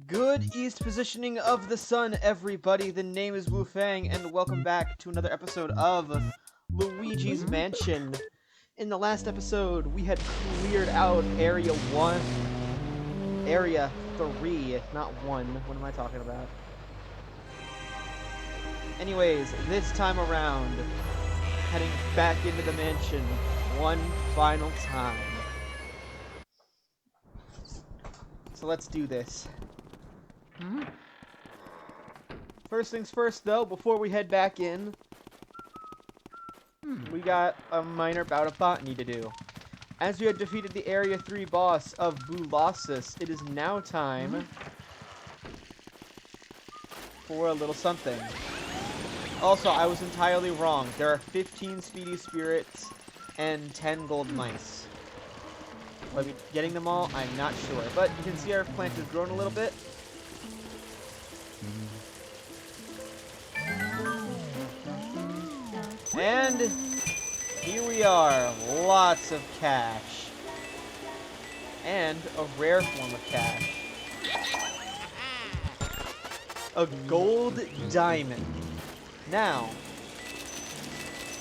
Good east positioning of the sun, everybody. The name is Wu Fang, and welcome back to another episode of Luigi's Mansion. In the last episode, we had cleared out Area 1, Area 3, not 1. What am I talking about? Anyways, this time around, heading back into the mansion one final time. So let's do this. First things first, though, before we head back in, we got a minor bout of botany to do. As we had defeated the Area 3 boss of Bulossus, it is now time for a little something. Also, I was entirely wrong. There are 15 speedy spirits and 10 gold mice. Will I be getting them all? I'm not sure. But you can see our plant has grown a little bit. And here we are. Lots of cash. And a rare form of cash. A gold diamond. Now,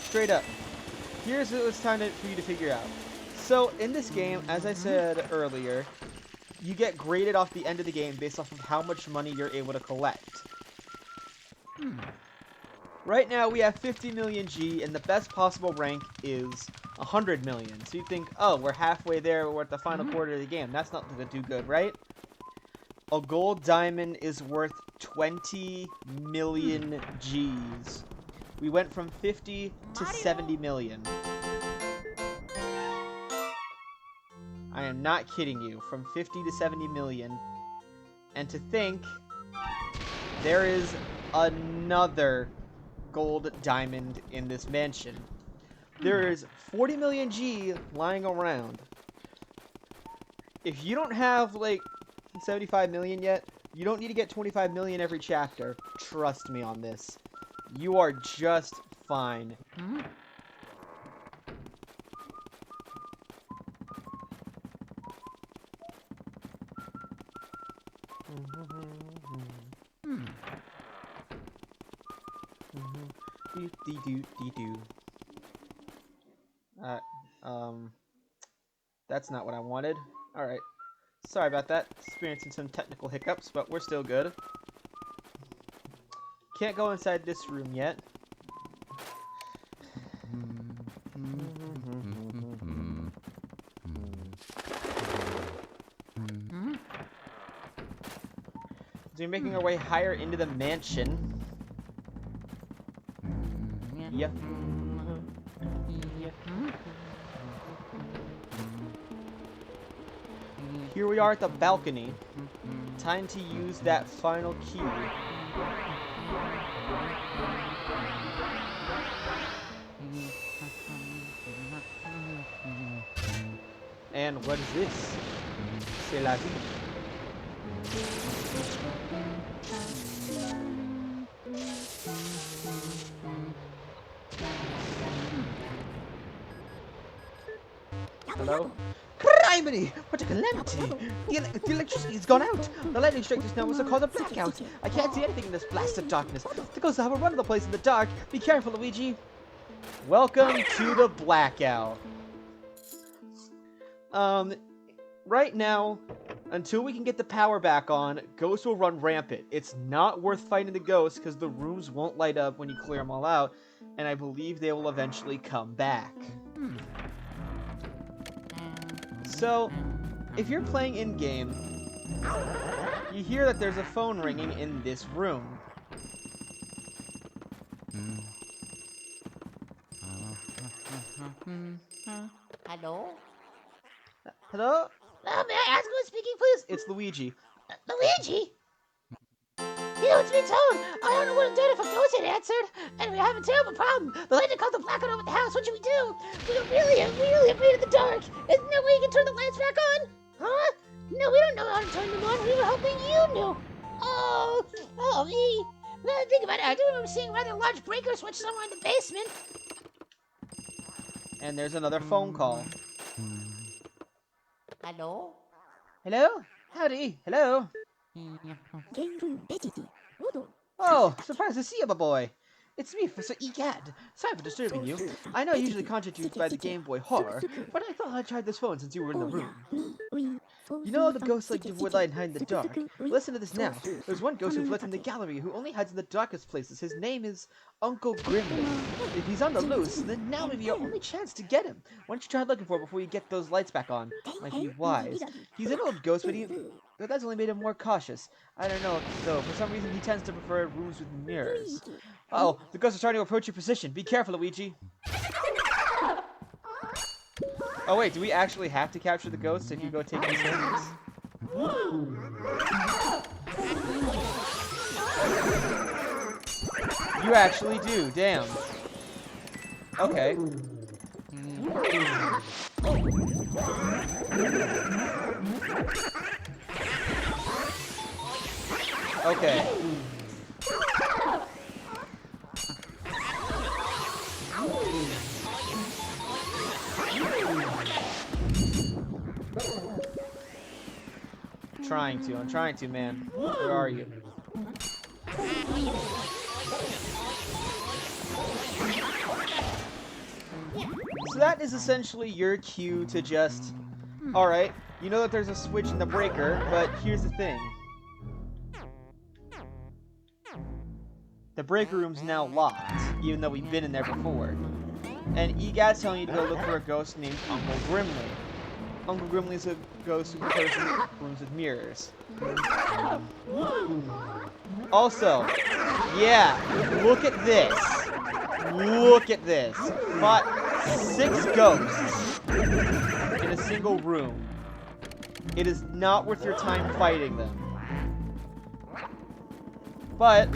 straight up, here's what it's time for you to figure out. So, in this game, as I said earlier, you get graded off the end of the game based off of how much money you're able to collect. Right now, we have 50 million G, and the best possible rank is 100 million. So you think, oh, we're halfway there, we're at the final quarter of the game. That's not going to do good, right? A gold diamond is worth 20 million Gs. We went from 50 to 70 million. I am not kidding you. From 50 to 70 million. And to think, there is another gold diamond in this mansion. There is 40 million G lying around. If you don't have, like, 75 million yet, you don't need to get 25 million every chapter. Trust me on this. You are just fine. That's not what I wanted. Alright. Sorry about that. Experiencing some technical hiccups, but we're still good. Can't go inside this room yet. So we're making our way higher into the mansion. Yep. Here we are at the balcony. Time to use that final key. And what is this? C'est la vie. Hello? Criminy! What a calamity! The electricity's gone out! The lightning strike just now was called a blackout! I can't see anything in this blasted darkness! The ghosts have a run of the place in the dark! Be careful, Luigi! Welcome to the blackout! Right now, until we can get the power back on, ghosts will run rampant. It's not worth fighting the ghosts because the rooms won't light up when you clear them all out, and I believe they will eventually come back. So, if you're playing in-game, you hear that there's a phone ringing in this room. Hello? Hello? May I ask who's speaking, please? It's Luigi. Luigi? You know, it's been told. I don't know what to do if a ghost had answered, and we have a terrible problem. The lightning caused the blackout over the house. What should we do? We're really afraid of the dark. Isn't there a way you can turn the lights back on? Huh? No, we don't know how to turn them on. We were hoping you knew. Oh, me. Well, think about it. I do remember seeing a rather large breaker switch somewhere in the basement. And there's another phone call. Hello? Hello? Howdy. Hello? Oh, surprised to see you, my boy. It's me, Professor Egad. Sorry for disturbing you. I know I usually contact you by the Game Boy Horror, but I thought I'd try this phone since you were in the room. You know all the ghosts like to avoid light and hide in the dark? Listen to this now. There's one ghost who fled from the gallery who only hides in the darkest places. His name is Uncle Grimly. If he's on the loose, then now may be your only chance to get him. Why don't you try looking for him before you get those lights back on? Might be wise. He's an old ghost, but that's only made him more cautious. I don't know, though. For some reason, he tends to prefer rooms with mirrors. Uh-oh, the ghosts are starting to approach your position. Be careful, Luigi. Oh wait, do we actually have to capture the ghosts if you go take these hits? You actually do, damn. Okay. Okay. I'm trying to, man. Where are you? So that is essentially your cue to just... Alright, you know that there's a switch in the breaker, but here's the thing. The breaker room's now locked, even though we've been in there before. And Egad's telling you to go look for a ghost named Uncle Grimly. Uncle Grimly's a ghost who prefers rooms with mirrors. Also, yeah, look at this. Look at this. Fought 6 ghosts in a single room. It is not worth your time fighting them. But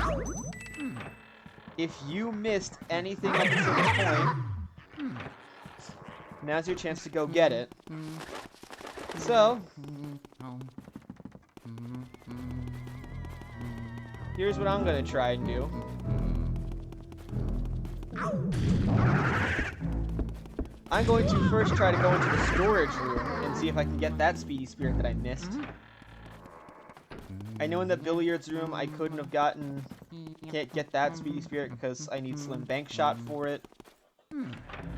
if you missed anything up until this point, now's your chance to go get it. So, here's what I'm gonna try and do. I'm going to first try to go into the storage room and see if I can get that speedy spirit that I missed. I know in the billiards room I couldn't have can't get that speedy spirit because I need Slim Bank Shot for it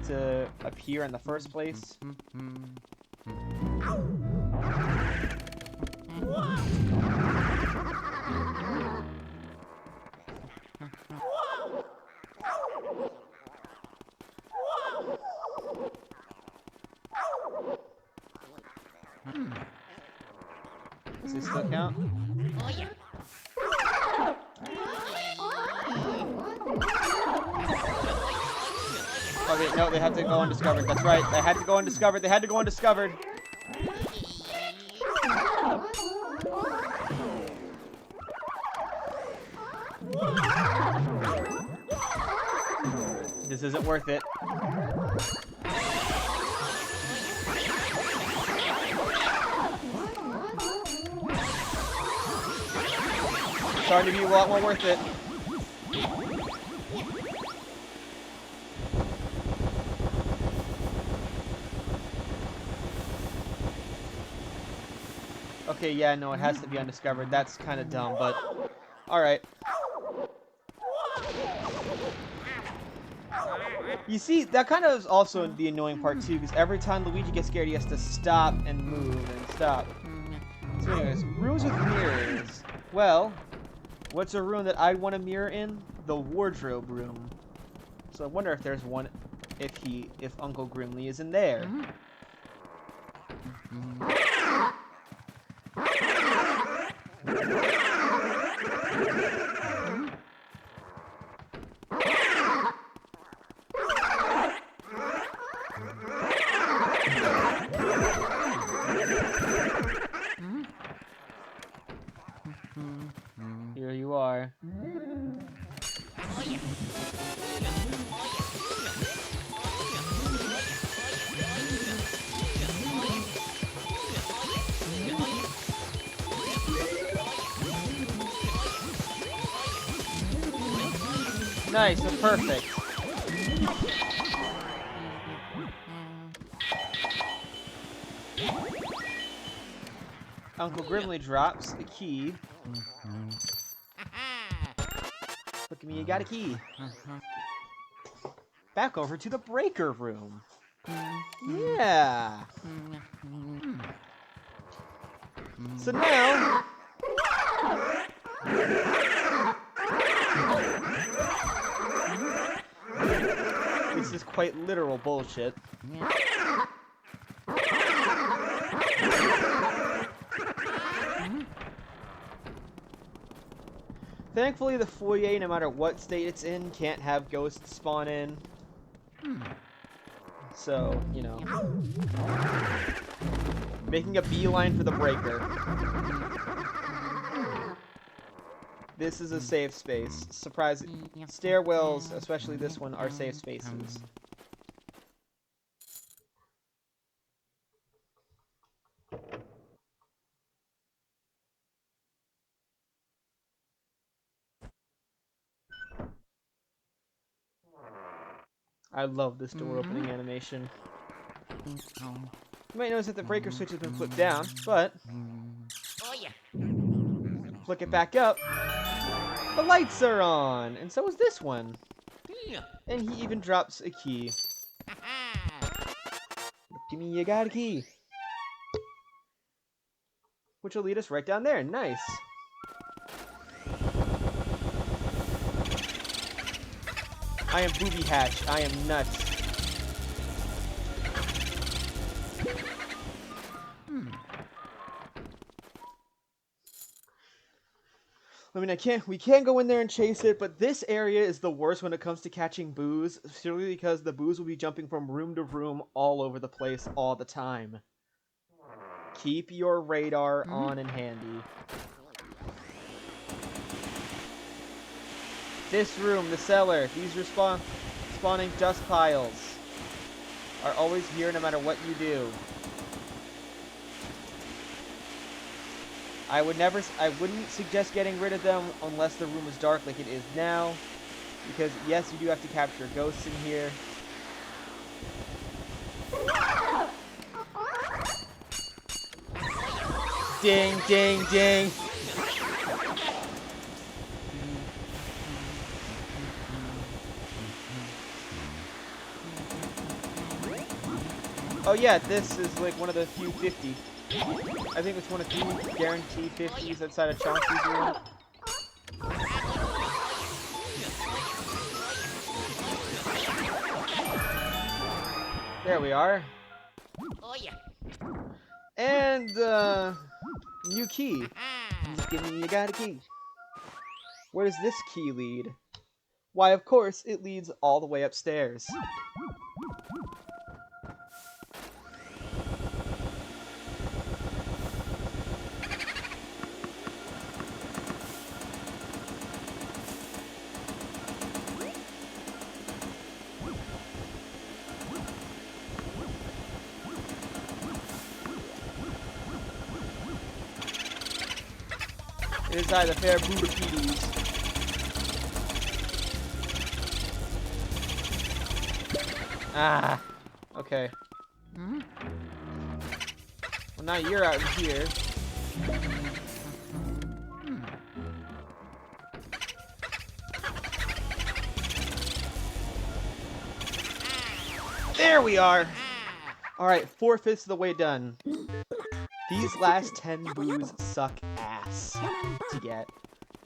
to appear in the first place. Does this still count? Oh, yeah. Okay, no, they have to go undiscovered. That's right. They had to go undiscovered. They had to go undiscovered. This isn't worth it. Starting to be a lot more worth it. Okay, yeah, no, it has to be undiscovered. That's kind of dumb, but... Alright. You see, that kind of is also the annoying part, too, because every time Luigi gets scared, he has to stop and move and stop. So anyways, rooms with mirrors. Well, what's a room that I want a mirror in? The wardrobe room. So I wonder if there's one, if Uncle Grimly is in there. Here you are. Nice, so perfect. Uncle Grimly drops a key. Look at me, you got a key. Back over to the breaker room. Yeah. So now... This is quite literal bullshit. Thankfully, the foyer, no matter what state it's in, can't have ghosts spawn in. So, you know. Making a beeline for the breaker. This is a safe space. Surprise. Stairwells, especially this one, are safe spaces. I love this door opening animation. You might notice that the breaker switch has been flipped down, but flick it back up, the lights are on, and so is this one. And he even drops a key. Give me, you got a key. Which will lead us right down there. Nice. I am booby hatched. I am nuts. I mean, we can go in there and chase it, but this area is the worst when it comes to catching boos, purely because the boos will be jumping from room to room all over the place all the time. Keep your radar on and handy. This room, the cellar, these spawning dust piles are always here no matter what you do. I wouldn't suggest getting rid of them unless the room is dark like it is now. Because yes, you do have to capture ghosts in here. Ding, ding, ding. Oh yeah, this is like one of the few 50. I think it's one of the few guaranteed 50s outside of Chauncey's room. There we are. Oh yeah. And new key. Just give me, you got a key. Where does this key lead? Why, of course, it leads all the way upstairs. Inside the fair Budokides. Ah, okay. Well, now you're out here. There we are! Alright, 4/5 of the way done. These last 10 boos suck ass to get.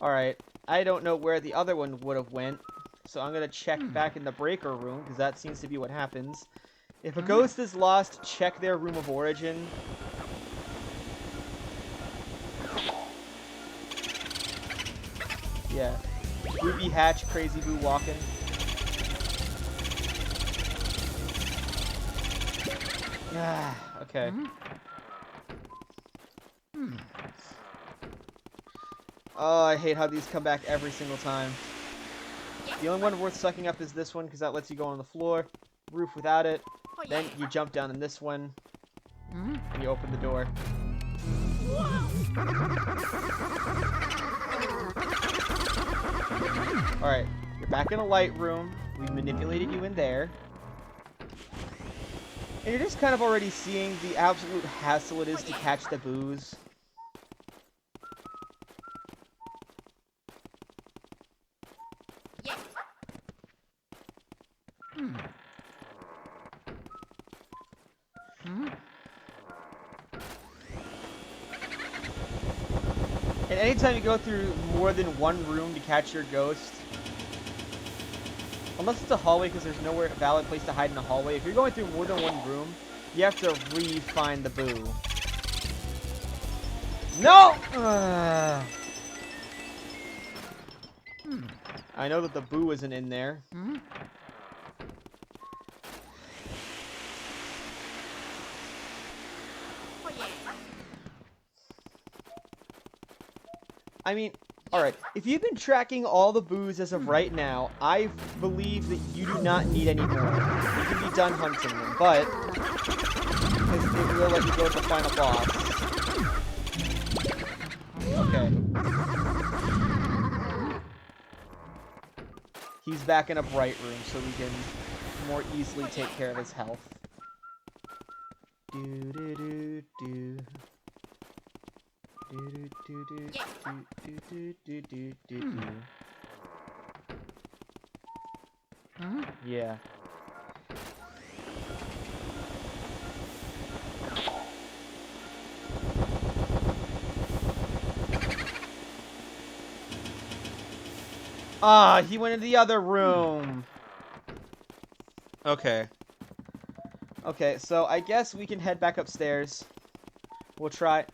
Alright, I don't know where the other one would have went, so I'm gonna check back in the breaker room, because that seems to be what happens. If a ghost is lost, check their room of origin. Yeah. Ruby Hatch, Crazy Boo walking. Ah, okay. Oh, I hate how these come back every single time. The only one worth sucking up is this one, because that lets you go on the floor. Roof without it. Then you jump down in this one. And you open the door. Alright, you're back in a light room. We've manipulated you in there. And you're just kind of already seeing the absolute hassle it is to catch the boos. And anytime you go through more than one room to catch your ghost, unless it's a hallway, because there's nowhere valid place to hide in a hallway. If you're going through more than one room, you have to re-find the boo. No! I know that the boo isn't in there. I mean, alright, if you've been tracking all the boos as of right now, I believe that you do not need any more. You can be done hunting them, but it will let you go to the final boss. Okay. He's back in a bright room, so we can more easily take care of his health. Do-do-do-do. Yeah. Ah, he went into the other room. Okay. Okay, so I guess we can head back upstairs. We'll try.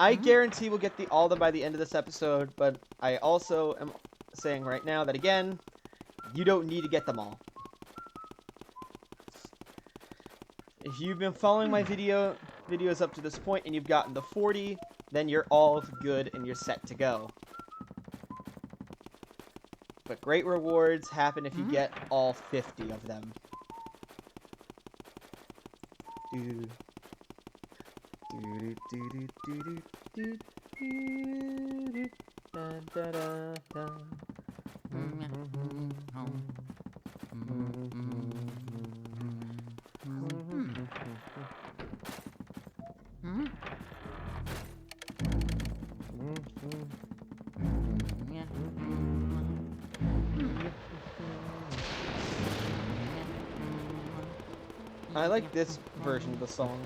I guarantee we'll get all of them by the end of this episode, but I also am saying right now that, again, you don't need to get them all. If you've been following my videos up to this point and you've gotten to 40, then you're all good and you're set to go. But great rewards happen if you get all 50 of them. Dude. I like this version of the song.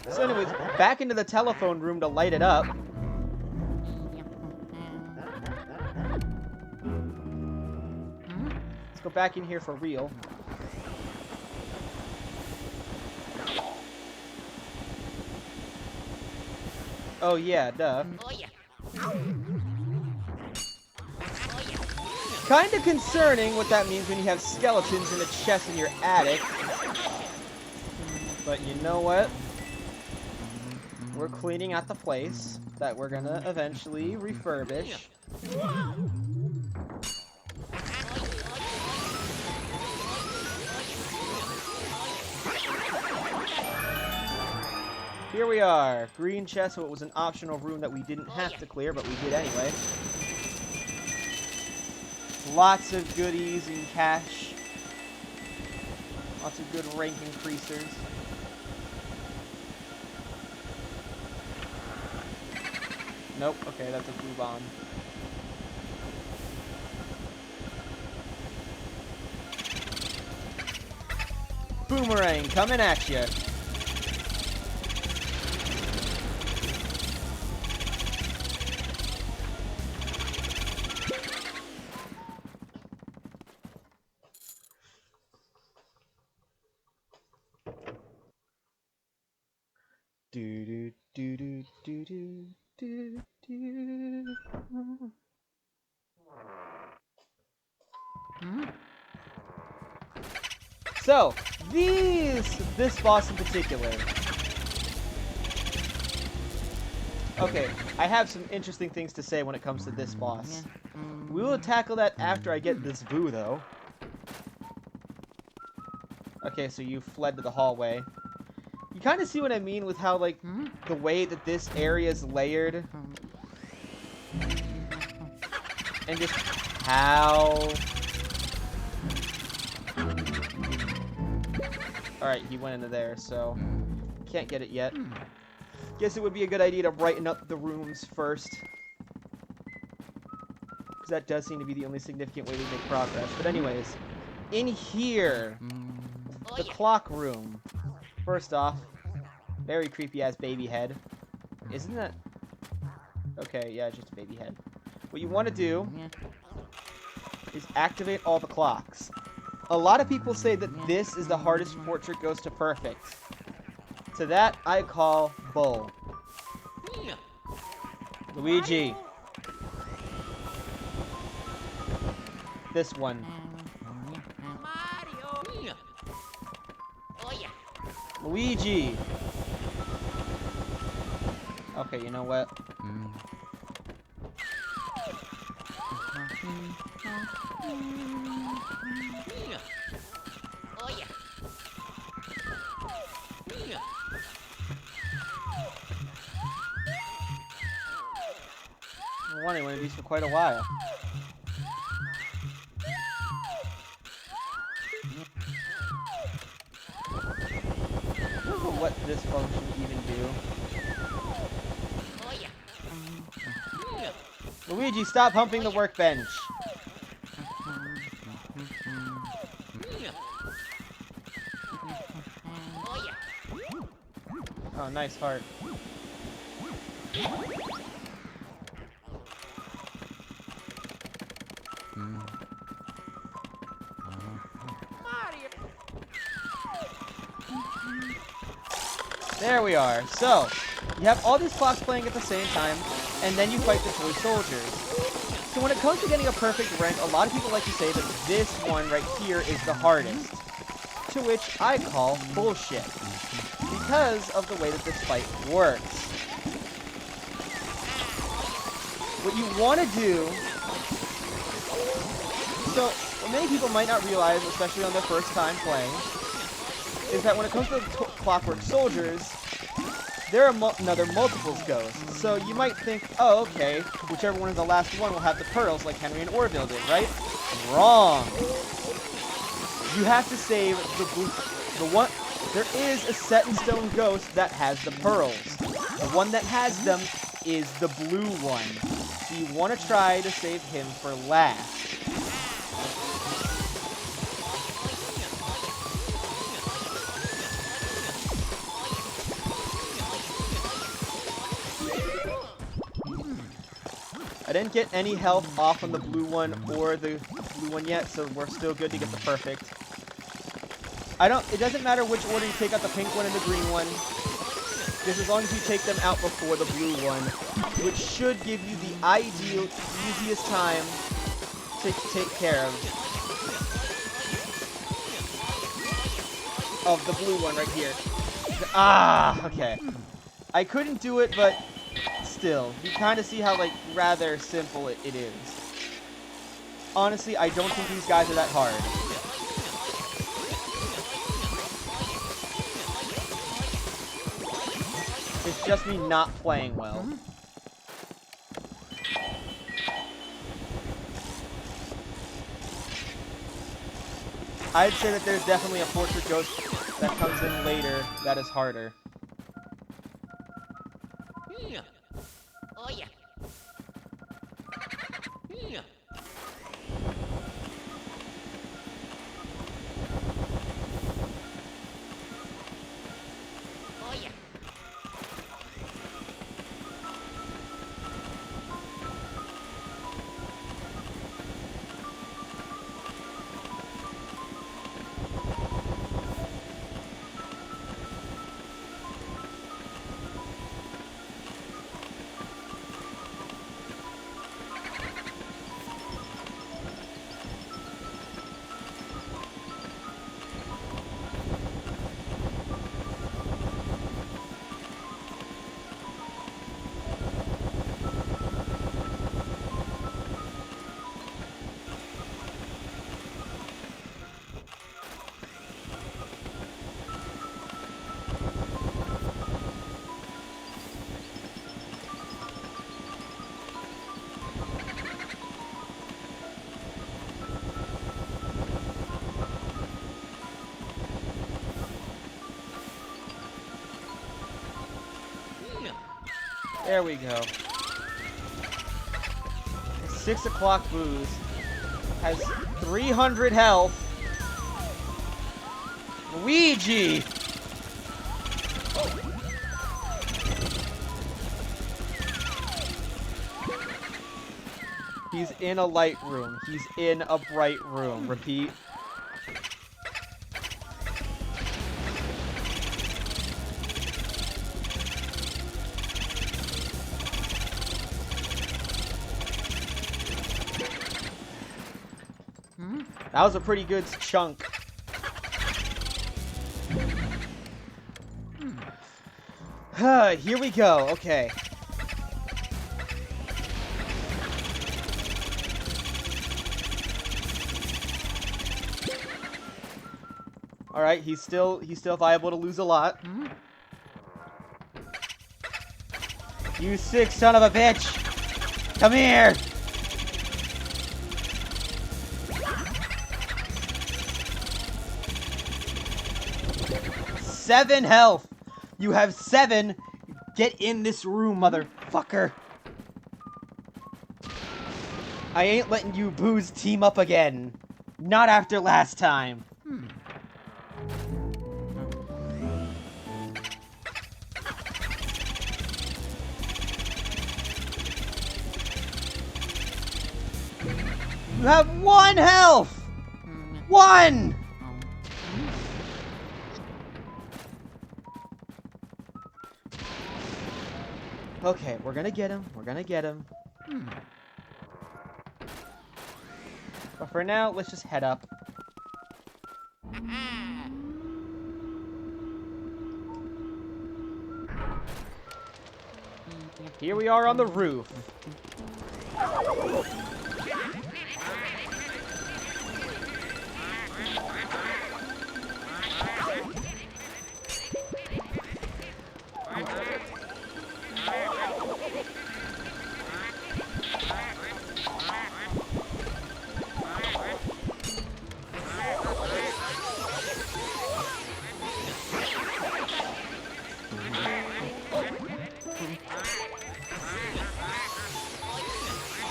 So anyways, back into the telephone room to light it up. Let's go back in here for real. Oh yeah, duh. Kinda concerning what that means when you have skeletons in a chest in your attic. But you know what? We're cleaning out the place that we're gonna eventually refurbish. Here we are. Green chest, so it was an optional room that we didn't have to clear, but we did anyway. Lots of goodies and cash. Lots of good rank increasers. Nope, okay, that's a blue bomb. Boomerang coming at you. Do do do do do do do do. So, this boss in particular. Okay, I have some interesting things to say when it comes to this boss. We will tackle that after I get this boo, though. Okay, so you fled to the hallway. You kind of see what I mean with how, like, the way that this area is layered. And just how... Alright, he went into there, so... Can't get it yet. Guess it would be a good idea to brighten up the rooms first. Because that does seem to be the only significant way to make progress. But anyways, in here, the clock room. First off, Very creepy-ass baby head. Isn't that... Okay, yeah, just a baby head. What you want to do is activate all the clocks. A lot of people say that this is the hardest portrait goes to perfect. To that, I call bull. Luigi. This one. Luigi. Okay, you know what? I wanted one of these for quite a while. I don't know what this function even do. Luigi, stop humping the workbench. Oh, nice heart. There we are. So, you have all these clocks playing at the same time, and then you fight the toy soldiers. So when it comes to getting a perfect rank, a lot of people like to say that this one right here is the hardest. To which I call bullshit. Because of the way that this fight works. What you want to do... So, what many people might not realize, especially on their first time playing, is that when it comes to Clockwork Soldiers, there are multiples ghosts. So you might think, oh, okay, whichever one is the last one will have the pearls like Henry and Orville did, right? Wrong. You have to save the one. There is a set-in-stone ghost that has the pearls. The one that has them is the blue one. So you want to try to save him for last. I didn't get any health off on the blue one or the blue one yet, so we're still good to get the perfect. It doesn't matter which order you take out the pink one and the green one, just as long as you take them out before the blue one, which should give you the ideal, easiest time to take care of the blue one right here. Ah, okay. I couldn't do it, but still, you kind of see how, like, rather simple it is. Honestly, I don't think these guys are that hard. It's just me not playing well. I'd say that there's definitely a portrait ghost that comes in later that is harder. There we go. 6 o'clock booze. Has 300 health. Luigi! He's in a light room. He's in a bright room. Repeat. That was a pretty good chunk. Here we go. Okay. All right, he's still viable to lose a lot. You sick son of a bitch! Come here! Seven health! You have 7! Get in this room, motherfucker! I ain't letting you boos team up again. Not after last time. You have 1 health! 1! Okay, we're gonna get him. We're gonna get him. But for now, let's just head up. Here we are on the roof.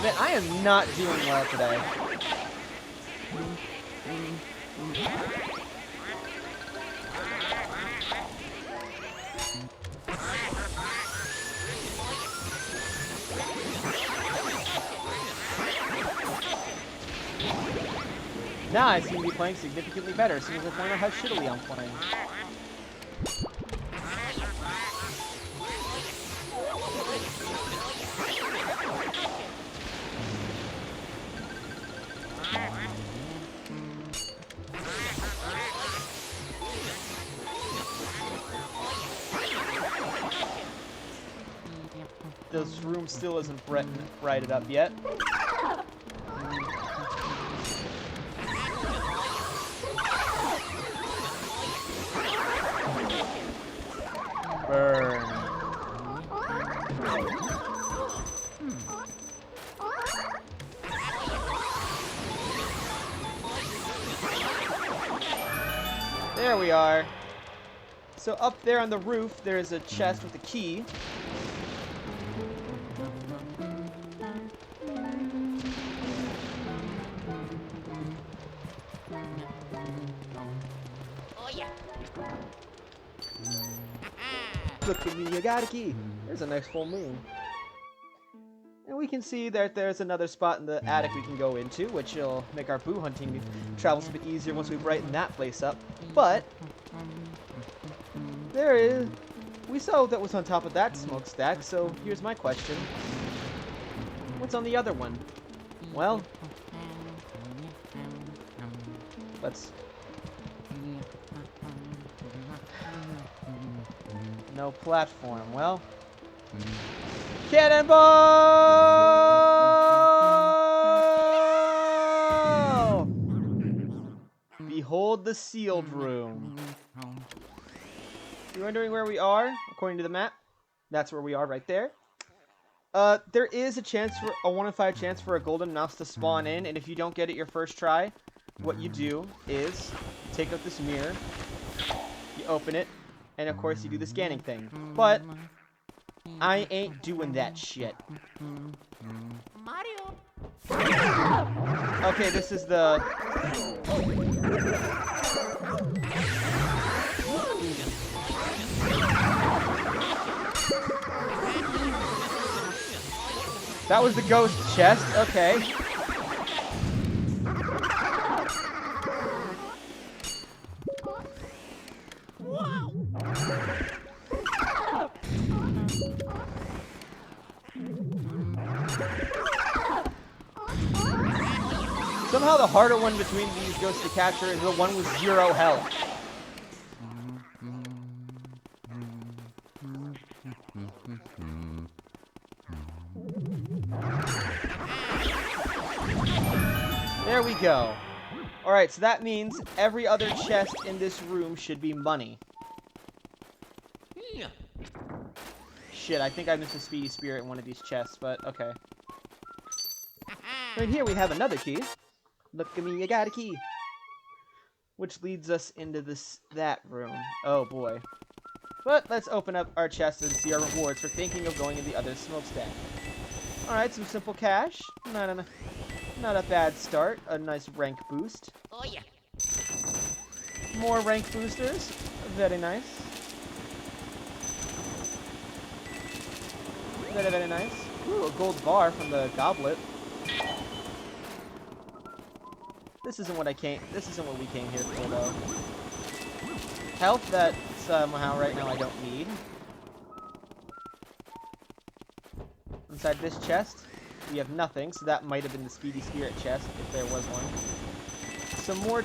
Man, I am not doing well today. Now I seem to be playing significantly better as soon as I find out how shittily I'm playing. This room still isn't brighted up yet. Burn. There we are. So up there on the roof, there's a chest with a key. Look at me, I got a key. There's a nice full moon. And we can see that there's another spot in the attic we can go into, which will make our boo hunting travels a bit easier once we brighten that place up. But there is... we saw that was on top of that smokestack, so here's my question. What's on the other one? Well, let's... no platform. Well, cannonball! Behold the sealed room. You're wondering where we are? According to the map, that's where we are right there. There is a chance for a 1 in 5 chance for a golden mouse to spawn in, and if you don't get it your first try, what you do is take out this mirror, you open it, and of course you do the scanning thing. But I ain't doing that shit. Mario. Okay, this is the... That was the ghost chest. Okay. Somehow the harder one between these ghosts to capture is the one with 0 health. There we go. Alright, so that means every other chest in this room should be money. Shit, I think I missed a Speedy Spirit in one of these chests, but okay. Right here we have another key. Look at me, I got a key. Which leads us into that room. Oh boy. But let's open up our chest and see our rewards for thinking of going in the other smokestack. Alright, some simple cash. Not a bad start. A nice rank boost. Oh yeah. More rank boosters. Very nice. Very, very nice. Ooh, a gold bar from the goblet. This isn't what we came here for, though. Health that somehow right now I don't need. Inside this chest, we have nothing, so that might have been the Speedy Spirit chest, if there was one. Some more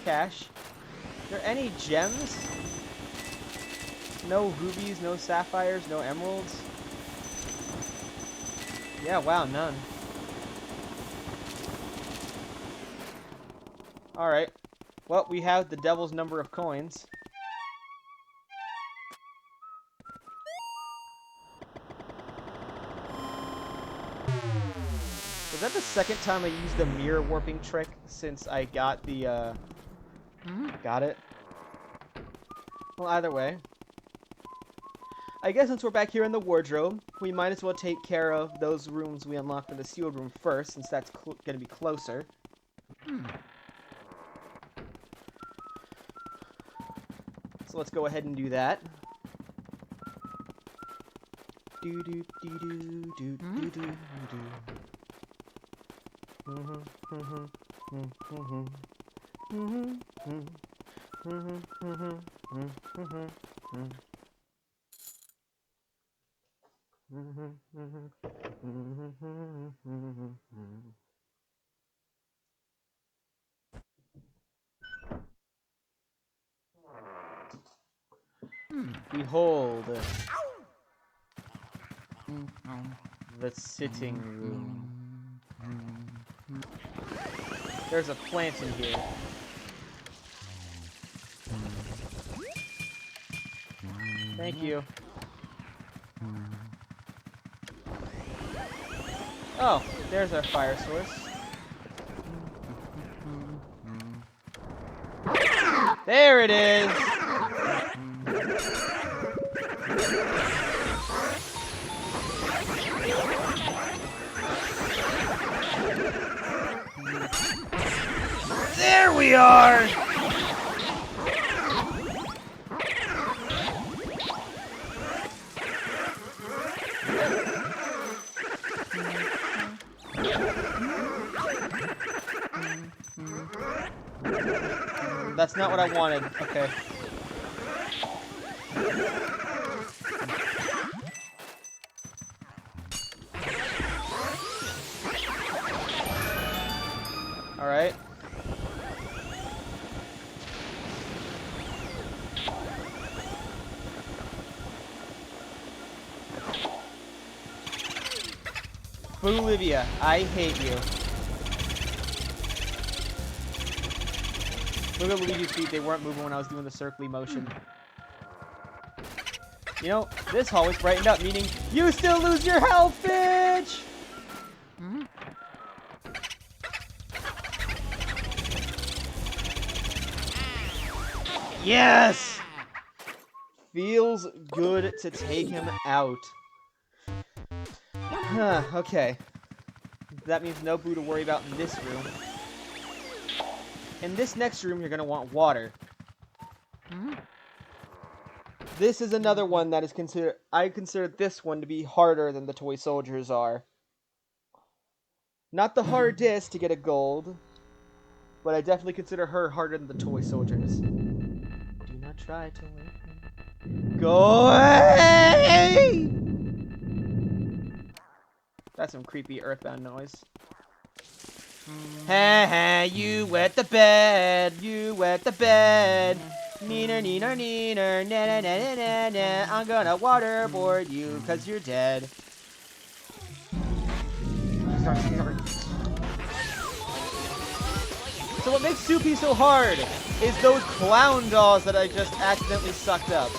cash. Are there any gems? No rubies, no sapphires, no emeralds? Yeah, wow, none. Alright. Well, we have the devil's number of coins. Was that the second time I used the mirror warping trick since I got the, got it? Well, either way. I guess since we're back here in the wardrobe, we might as well take care of those rooms we unlocked in the sealed room first, since that's going to be closer. So let's go ahead and do that. Do do do do do do do do. Behold the sitting room. There's a plant in here. Thank you. Oh, there's our fire source. There it is! There we are! That's not what I wanted. Okay. Alright. Bolivia, I hate you. Look at Luigi's feet, they weren't moving when I was doing the circly motion. You know, this hallway's brightened up, meaning you still lose your health, bitch! Yes! Feels good to take him out. Huh, okay. That means no boo to worry about in this room. In this next room, you're gonna want water. This is another one that is considered... I consider this one to be harder than the toy soldiers are. Not the hardest to get a gold, but I definitely consider her harder than the toy soldiers. Do not try to wake me. Go away! That's some creepy Earthbound noise. Hey, hey, you wet the bed, you wet the bed. Neener, neener, neener, na na na na na. I'm gonna waterboard you, cause you're dead. So what makes Soupy so hard is those clown dolls that I just accidentally sucked up.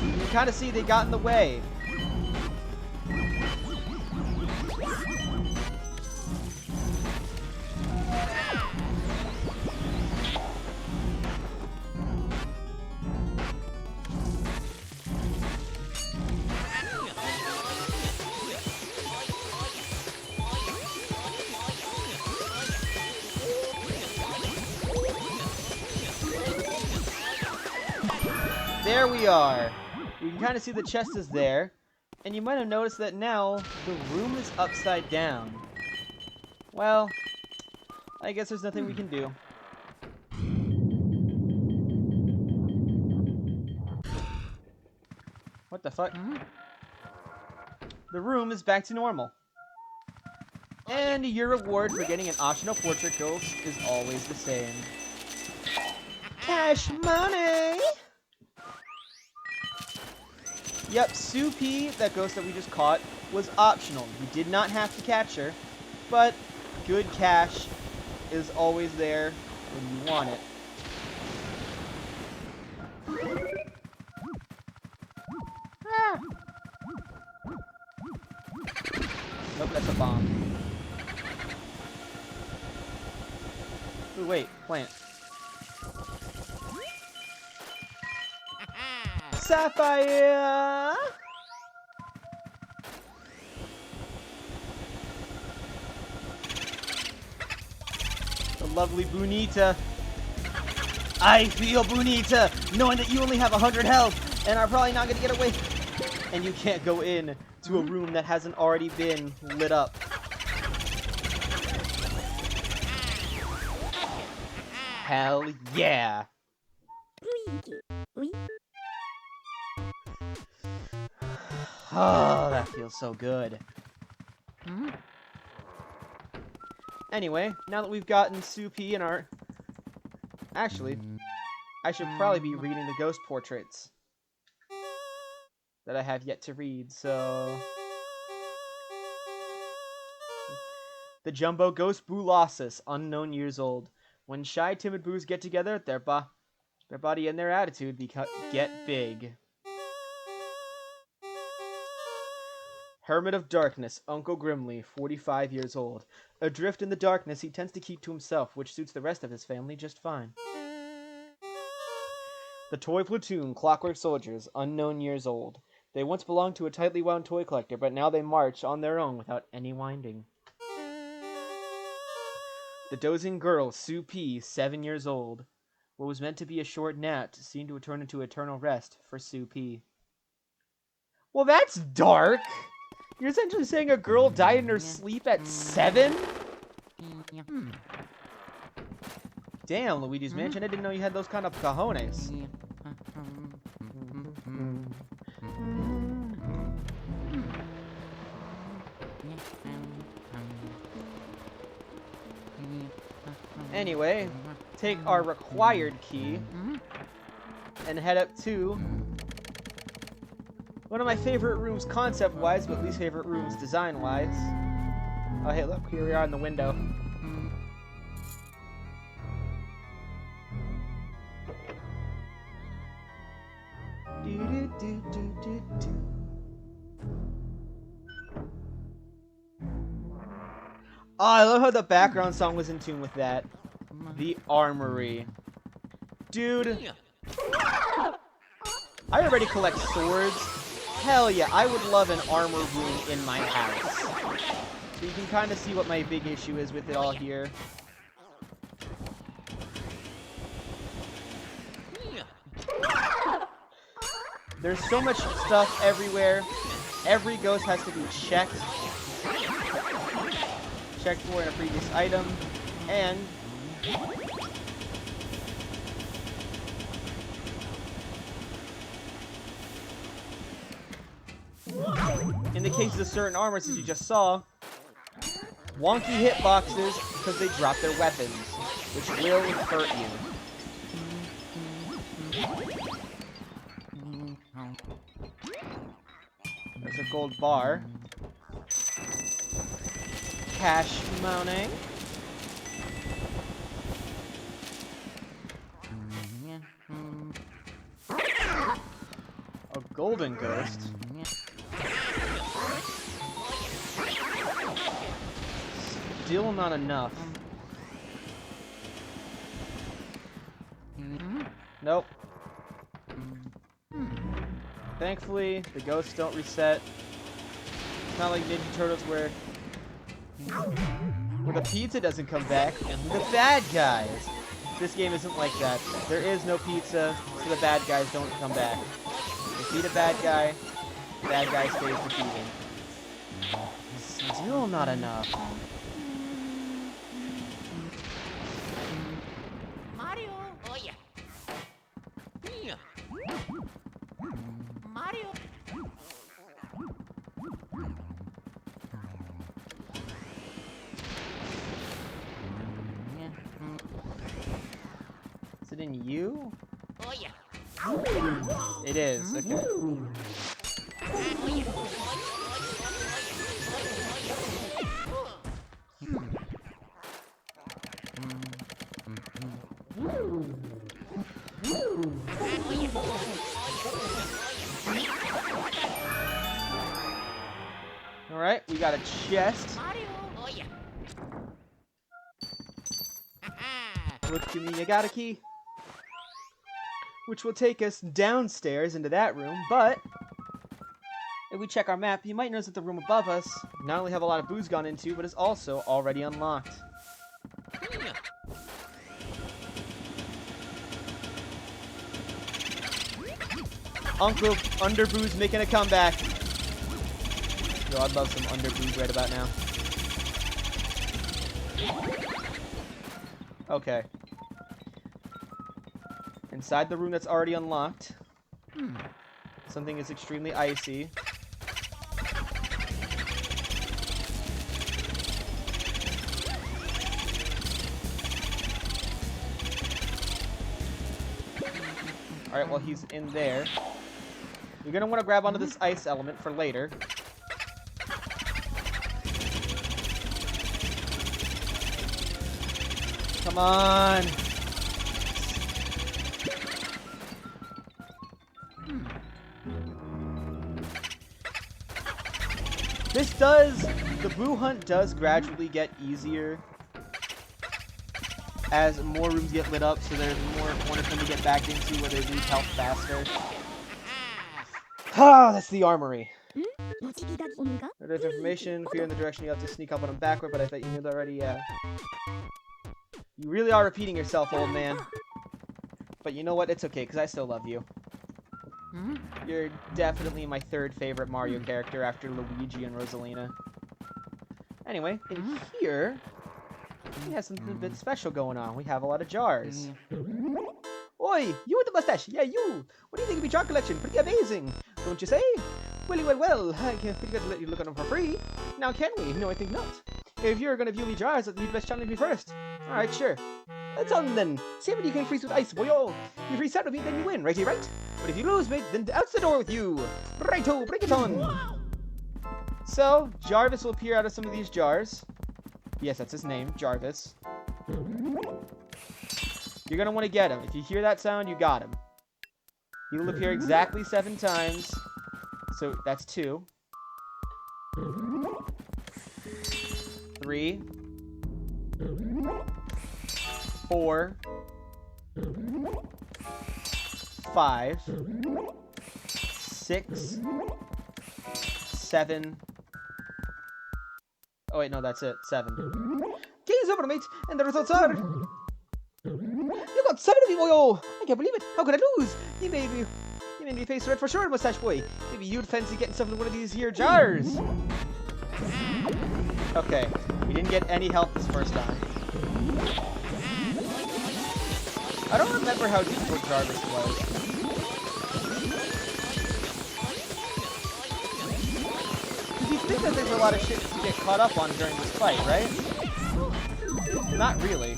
You kind of see they got in the way. There we are. You can kind of see the chest is there. And you might have noticed that now the room is upside down. Well, I guess there's nothing we can do. What the fuck? The room is back to normal. And your reward for getting an optional portrait ghost is always the same. Cash money! Yep, Soupy, that ghost that we just caught, was optional. You did not have to catch her, but good cash is always there when you want it. Ah. Nope, that's a bomb. Ooh, wait, plant. Sapphire! The lovely Bonita. I feel Bonita, knowing that you only have 100 health and are probably not going to get away. And you can't go in to a room that hasn't already been lit up. Hell yeah! Oh, that feels so good. Anyway, now that we've gotten Soupy in our... Actually, I should probably be reading the ghost portraits that I have yet to read, so... The Jumbo Ghost Boolossus, unknown years old. When shy, timid boos get together, their body and their attitude get big. Hermit of Darkness, Uncle Grimly, 45 years old. Adrift in the darkness, he tends to keep to himself, which suits the rest of his family just fine. The Toy Platoon, Clockwork Soldiers, unknown years old. They once belonged to a tightly wound toy collector, but now they march on their own without any winding. The Dozing Girl, Sue P., 7 years old. What was meant to be a short nap seemed to turn into eternal rest for Sue P. Well, that's dark! You're essentially saying a girl died in her sleep at 7? Damn, Luigi's Mansion, I didn't know you had those kind of cojones. Anyway, take our required key and head up to one of my favorite rooms concept-wise, but least favorite rooms design-wise. Oh, hey, look, here we are in the window. Oh, I love how the background song was in tune with that. The Armory. Dude. I already collect swords. Hell yeah, I would love an armor room in my house. So you can kind of see what my big issue is with it all here. There's so much stuff everywhere. Every ghost has to be checked. Checked for in a previous item. And in the cases of certain armors, as you just saw, wonky hitboxes because they drop their weapons, which will hurt you. There's a gold bar. Cash money. A golden ghost. Still not enough. Nope. Thankfully, the ghosts don't reset. It's not like Ninja Turtles where the pizza doesn't come back, and the bad guys. This game isn't like that. There is no pizza, so the bad guys don't come back. Defeat a bad guy stays defeated. Still not enough. Mario. Oh yeah. Mario. Is it in you? Oh yeah. It is, okay. Alright, we got a chest. Mario. Oh yeah. Look to me, I got a key. Which will take us downstairs into that room, but if we check our map, you might notice that the room above us not only have a lot of booze gone into, but is also already unlocked. Uncle Underboo's making a comeback. Yo, I'd love some Underboo's right about now. Okay. Inside the room that's already unlocked, something is extremely icy. Alright, well, he's in there. You're gonna want to grab onto this ice element for later. Come on! The boo hunt does gradually get easier as more rooms get lit up, so there's more one of them to get back into where they lose health faster. Ah, that's the armory. There's information, fear in the direction you have to sneak up on them backward, but I thought you knew that already, yeah. You really are repeating yourself, old man. But you know what? It's okay, because I still love you. You're definitely my third favorite Mario character after Luigi and Rosalina. Anyway, in here, we have something a bit special going on. We have a lot of jars. Oi, you with the mustache. Yeah, you. What do you think of your jar collection? Pretty amazing, don't you say? Well, I can't think I'd let you look at them for free. Now, can we? No, I think not. If you're gonna view me jars, you'd best challenge me first. Alright, sure. Let's on then. See what you can freeze with ice, boyo. You freeze out with me, then you win, righty right? But if you lose, mate, then out the door with you. Righto, bring it on. So, Jarvis will appear out of some of these jars. Yes, that's his name, Jarvis. You're gonna want to get him. If you hear that sound, you got him. He will appear exactly 7 times. So, that's 2. 3. 4. 5. 6. 7. Oh wait, no, that's it. 7. Game's over, mate, and the results are... You got 7 of you, boyo! I can't believe it. How could I lose? You made made me face red for sure, Mustache Boy. Maybe you'd fancy getting something in one of these here jars. Okay, we didn't get any health this first time. I don't remember how difficult Jarvis was. Because you think that there's a lot of shit to get caught up on during this fight, right? Not really.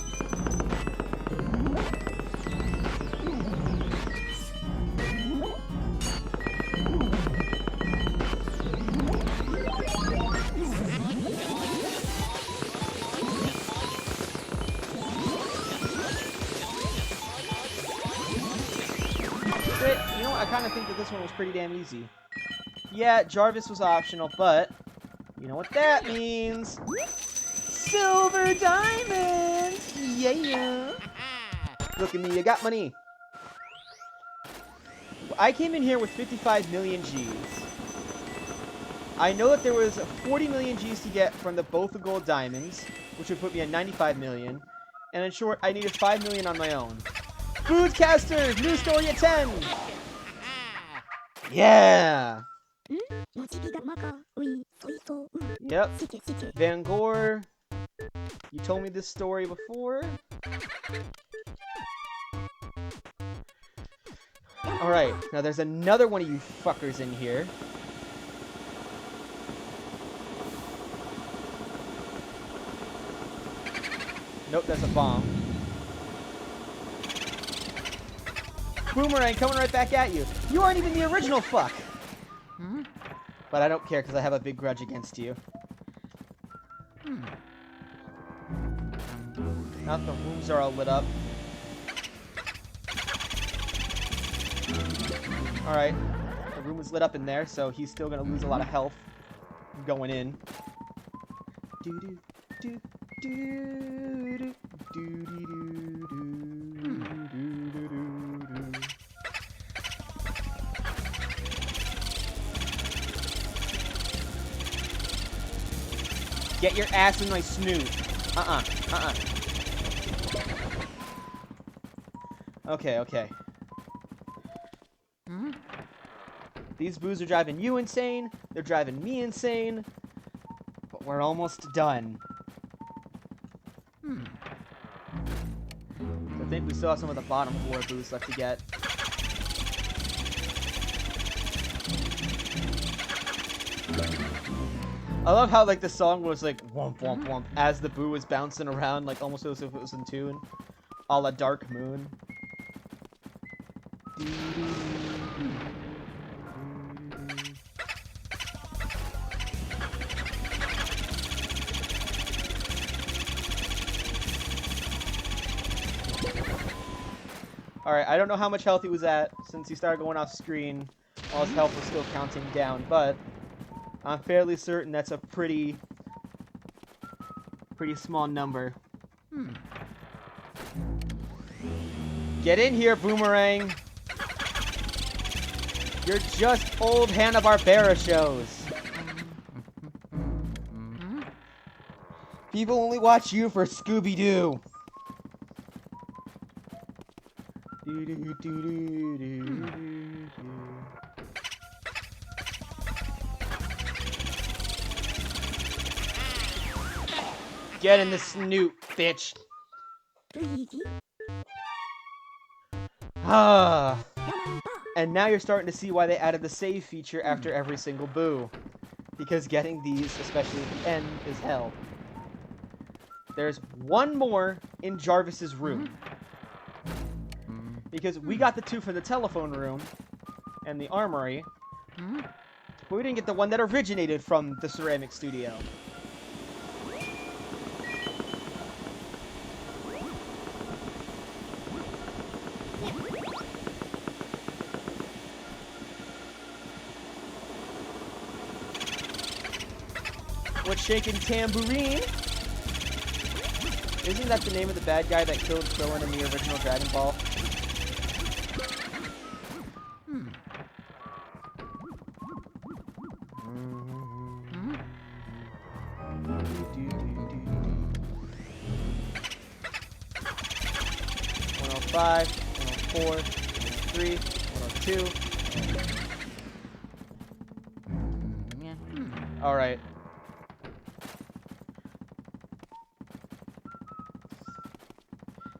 You know what? I kind of think that this one was pretty damn easy. Yeah, Jarvis was optional, but you know what that means? Silver diamonds! Yeah! Look at me, I got money! I came in here with 55 million Gs. I know that there was 40 million Gs to get from both the gold diamonds, which would put me at 95 million. And in short, I needed 5 million on my own. Foodcasters! New story at 10! Yeah! Yep. Van Gore, you told me this story before. Alright, now there's another one of you fuckers in here. Nope, that's a bomb. Boomerang coming right back at you. You aren't even the original fuck. But I don't care because I have a big grudge against you. Now that the rooms are all lit up. Alright. The room was lit up in there, so he's still going to lose a lot of health going in. Get your ass in my snoot. Okay. These boos are driving you insane. They're driving me insane. But we're almost done. I think we still have some of the bottom floor boos left to get. I love how, like, the song was, like, womp, womp, womp, as the boo was bouncing around, like, almost as if it was in tune. A la Dark Moon. Alright, I don't know how much health he was at since he started going off screen while his health was still counting down, but I'm fairly certain that's a pretty small number. Get in here, Boomerang! You're just old Hanna-Barbera shows. People only watch you for Scooby-Doo. Get in the snoot, bitch. And now you're starting to see why they added the save feature after every single boo. Because getting these, especially at the end, is hell. There's one more in Jarvis's room. Because we got the two from the telephone room and the armory. But we didn't get the one that originated from the ceramic studio. What's shaking, Tambourine? Isn't that the name of the bad guy that killed Krillin in the original Dragon Ball? $105, $104, $103, $102. Alright.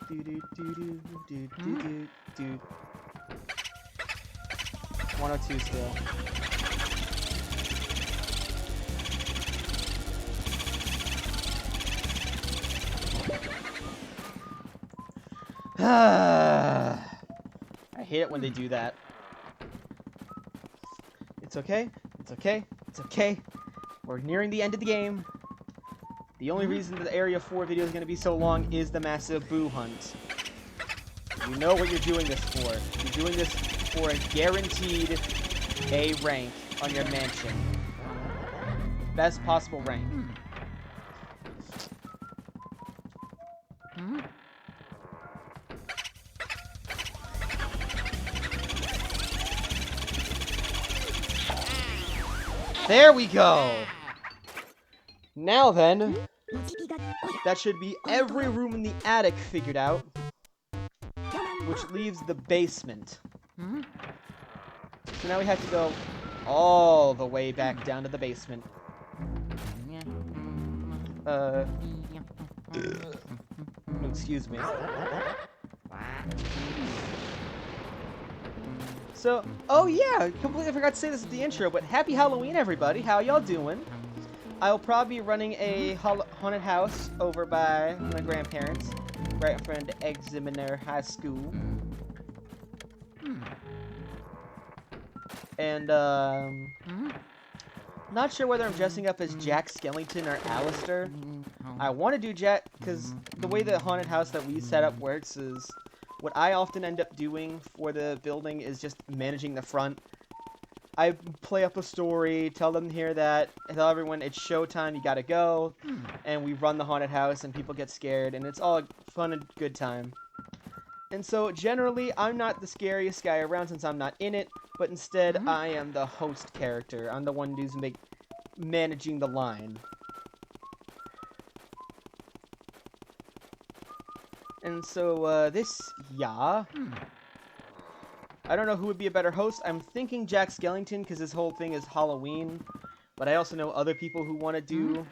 Do do do do do do do do. 102 still. I hate it when they do that. It's okay. It's okay. It's okay. We're nearing the end of the game. The only reason the Area 4 video is going to be so long is the massive boo hunt. You know what you're doing this for. You're doing this for a guaranteed A rank on your mansion. Best possible rank. There we go! Now then, that should be every room in the attic figured out, which leaves the basement. So now we have to go all the way back down to the basement. Excuse me. So, oh yeah, completely forgot to say this at the intro, but happy Halloween, everybody. How y'all doing? I'll probably be running a haunted house over by my grandparents, right in front of the Examiner High School. And, not sure whether I'm dressing up as Jack Skellington or Alistair. I want to do Jack, because the way the haunted house that we set up works is, what I often end up doing for the building is just managing the front. I play up a story, tell them here that, tell everyone it's showtime, you gotta go, and we run the haunted house and people get scared, and it's all a fun and good time. And so, generally, I'm not the scariest guy around since I'm not in it, but instead, I am the host character. I'm the one who's managing the line. And so, I don't know who would be a better host. I'm thinking Jack Skellington, because his whole thing is Halloween. But I also know other people who want to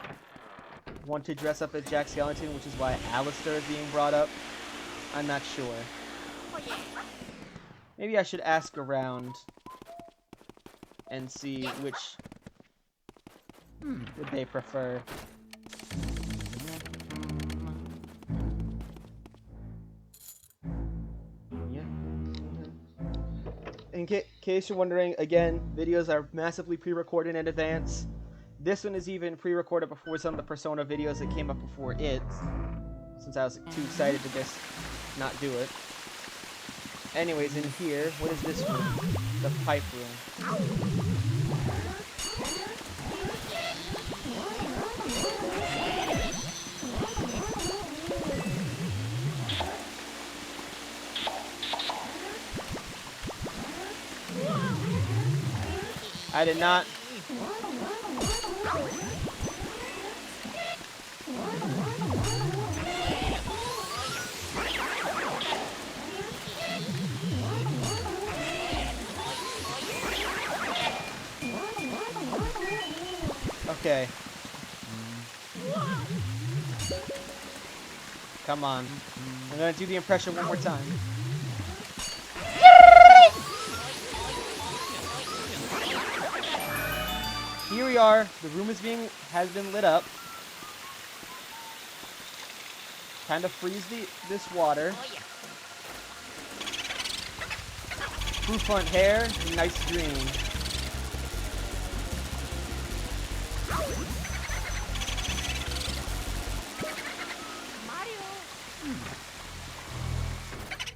dress up as Jack Skellington, which is why Alistair is being brought up. I'm not sure. Maybe I should ask around and see which would they prefer. In case you're wondering, again, videos are massively pre-recorded in advance. This one is even pre-recorded before some of the Persona videos that came up before it, since I was too excited to just not do it. Anyways, in here, what is this room? The pipe room. I did not. Okay. Come on. I'm gonna do the impression one more time. Here we are. The room has been lit up. Kind of freeze this water. Blue front hair, nice green. Mario.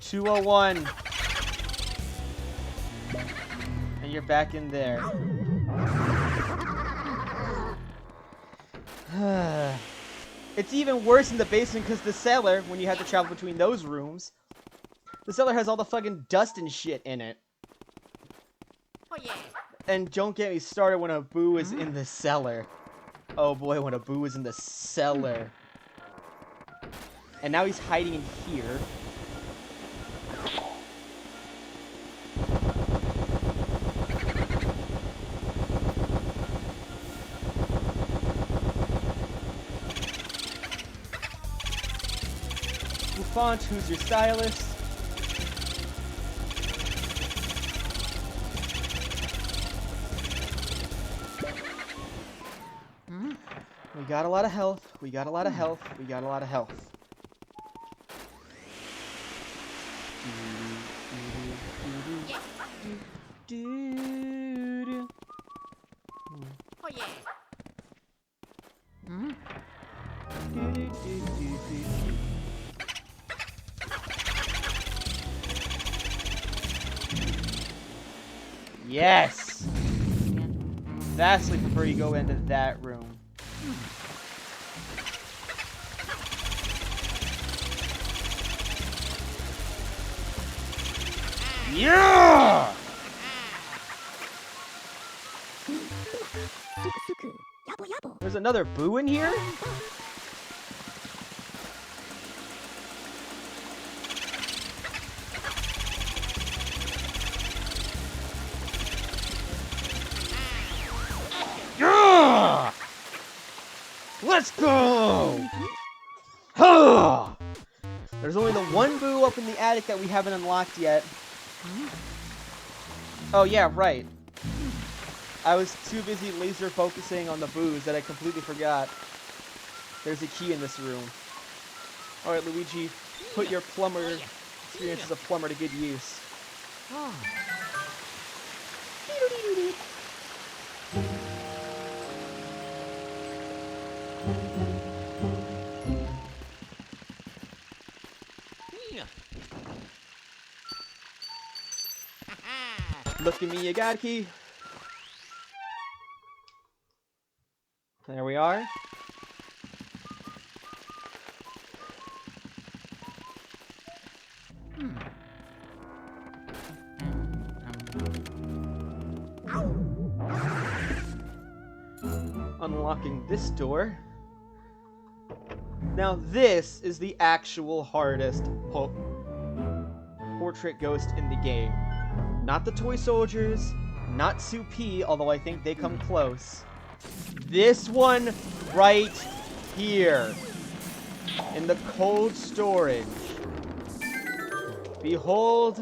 201. And you're back in there. It's even worse in the basement because the cellar, when you have to travel between those rooms, the cellar has all the fucking dust and shit in it. Oh yeah. And don't get me started when a boo is in the cellar. Oh boy, when a boo is in the cellar. And now he's hiding in here. font? Who's your stylist? We got a lot of health. We got a lot of health. We got a lot of health. Oh yeah. Yes! Vastly prefer you go into that room. Yeah! There's another boo in here? Yeah! Let's go! Huh! There's only the one boo up in the attic that we haven't unlocked yet. Oh yeah, right. I was too busy laser focusing on the boos that I completely forgot. There's a key in this room. Alright, Luigi, put your plumber experience as a plumber to good use. Look at me, you got a key. There we are. Unlocking this door. Now this is the actual hardest portrait ghost in the game. Not the toy soldiers, not Supi, although I think they come close. This one right here. In the cold storage. Behold,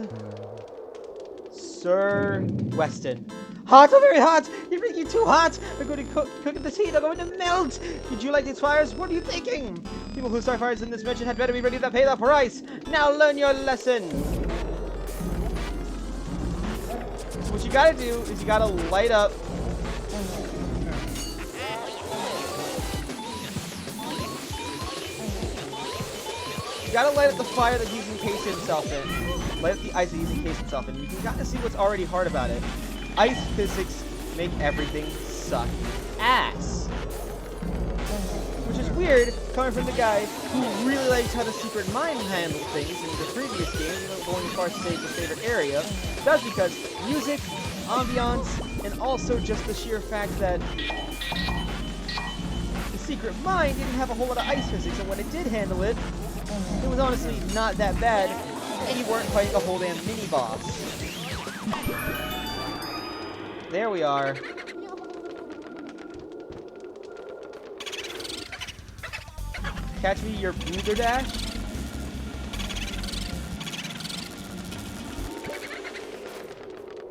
Sir Weston. Hot, oh very hot! You're making it too hot! I'm going to cook at this heat, I'm going to melt! Did you like these fires? What are you thinking? People who start fires in this mansion had better be ready to pay the price! Now learn your lesson! So what you gotta do is you gotta light up. You gotta light up the fire that he's encased himself in. Light up the ice that he's encased himself in. You can kind of see what's already hard about it. Ice physics make everything suck ass. Which is weird, coming from the guy who really likes how the secret mind handled things in the previous game, even going as far as to say his favorite area. That's because music, ambiance, and also just the sheer fact that the secret mind didn't have a whole lot of ice physics, and when it did handle it, it was honestly not that bad, and you weren't fighting a whole damn mini-boss. There we are. Catch me your boozer dash.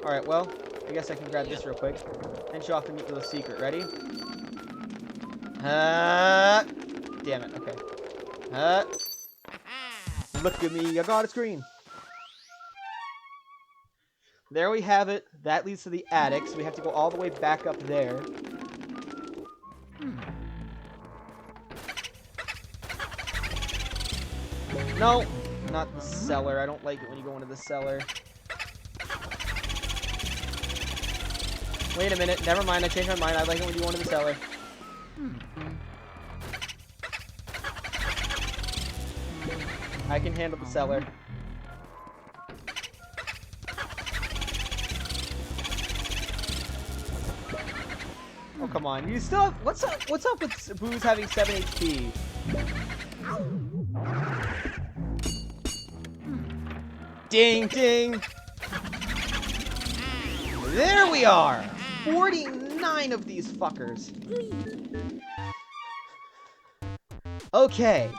Alright, well, I guess I can grab this real quick and show off the neat little secret. Ready? Damn it, okay. Look at me, I got a screen. There we have it. That leads to the attic, so we have to go all the way back up there. No, not the cellar. I don't like it when you go into the cellar. Wait a minute. Never mind. I changed my mind. I like it when you go into the cellar. I can handle the cellar. Oh, come on. You still have... What's up with Boo's having 7 HP? Ding, ding. There we are. 49 of these fuckers. Okay.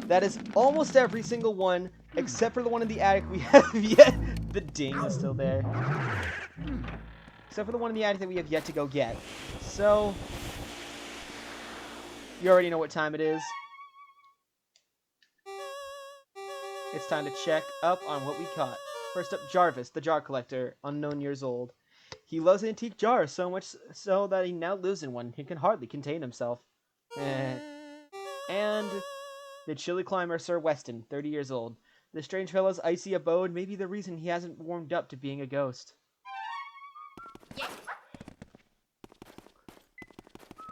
That is almost every single one, except for the one in the attic we have yet. The ding is still there. Except for the one in the attic that we have yet to go get. So, you already know what time it is. It's time to check up on what we caught. First up, Jarvis, the jar collector, unknown years old. He loves antique jars so much so that he now lives in one. He can hardly contain himself. And the chilly climber, Sir Weston, 30 years old. The strange fellow's icy abode may be the reason he hasn't warmed up to being a ghost.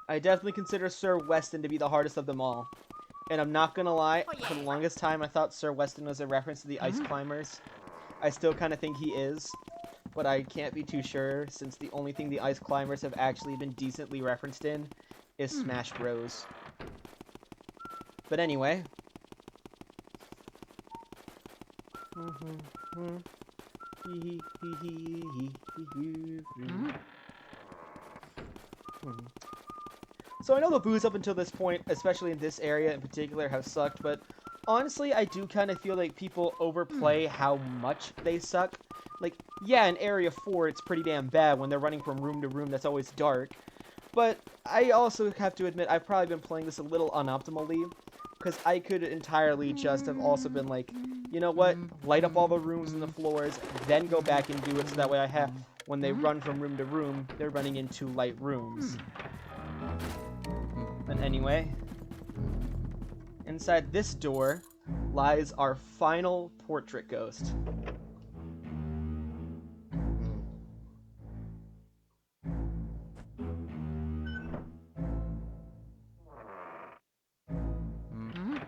I definitely consider Sir Weston to be the hardest of them all. And I'm not gonna lie, for the longest time I thought Sir Weston was a reference to the ice climbers. I still kind of think he is, but I can't be too sure since the only thing the ice climbers have actually been decently referenced in is Smash Bros. But anyway. So I know the boos up until this point, especially in this area in particular, have sucked, but honestly, I do kind of feel like people overplay how much they suck. Like, yeah, in Area 4, it's pretty damn bad when they're running from room to room that's always dark. But I also have to admit, I've probably been playing this a little unoptimally, because I could entirely just have also been like, you know what, light up all the rooms and the floors, then go back and do it so that way I have, when they run from room to room, they're running into light rooms. But anyway, inside this door lies our final portrait ghost.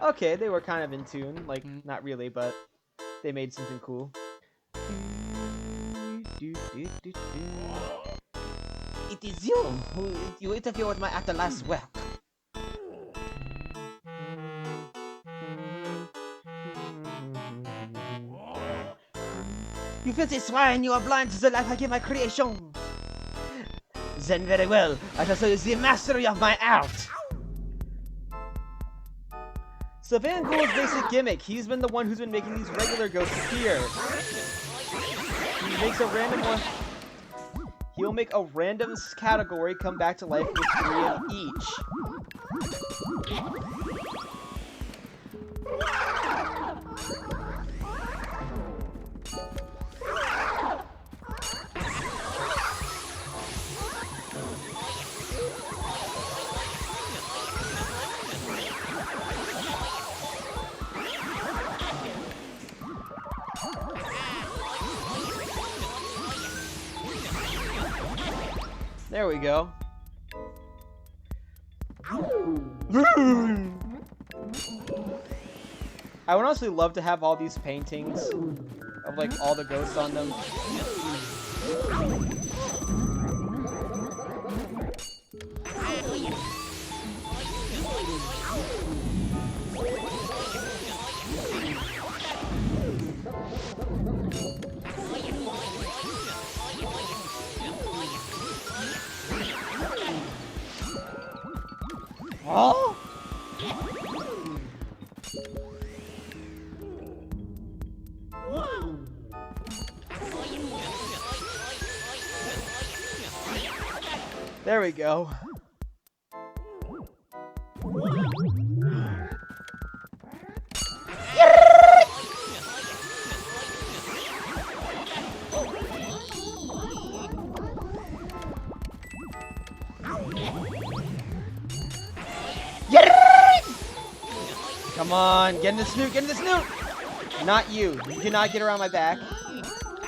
Okay, they were kind of in tune, like, not really, but they made something cool. It is you who you interfere with my after last work. You filthy swine, you are blind to the life I give my creation. Then very well, I shall show you the mastery of my art. So Van Gogh's basic gimmick, he's been the one who's been making these regular ghosts appear. He makes a random one. He'll make a random category come back to life with 3 of each. There we go. I would honestly love to have all these paintings of like all the ghosts on them. Oh? There we go. Come on, get in the snoot, get in the snoot! Not you. You cannot get around my back.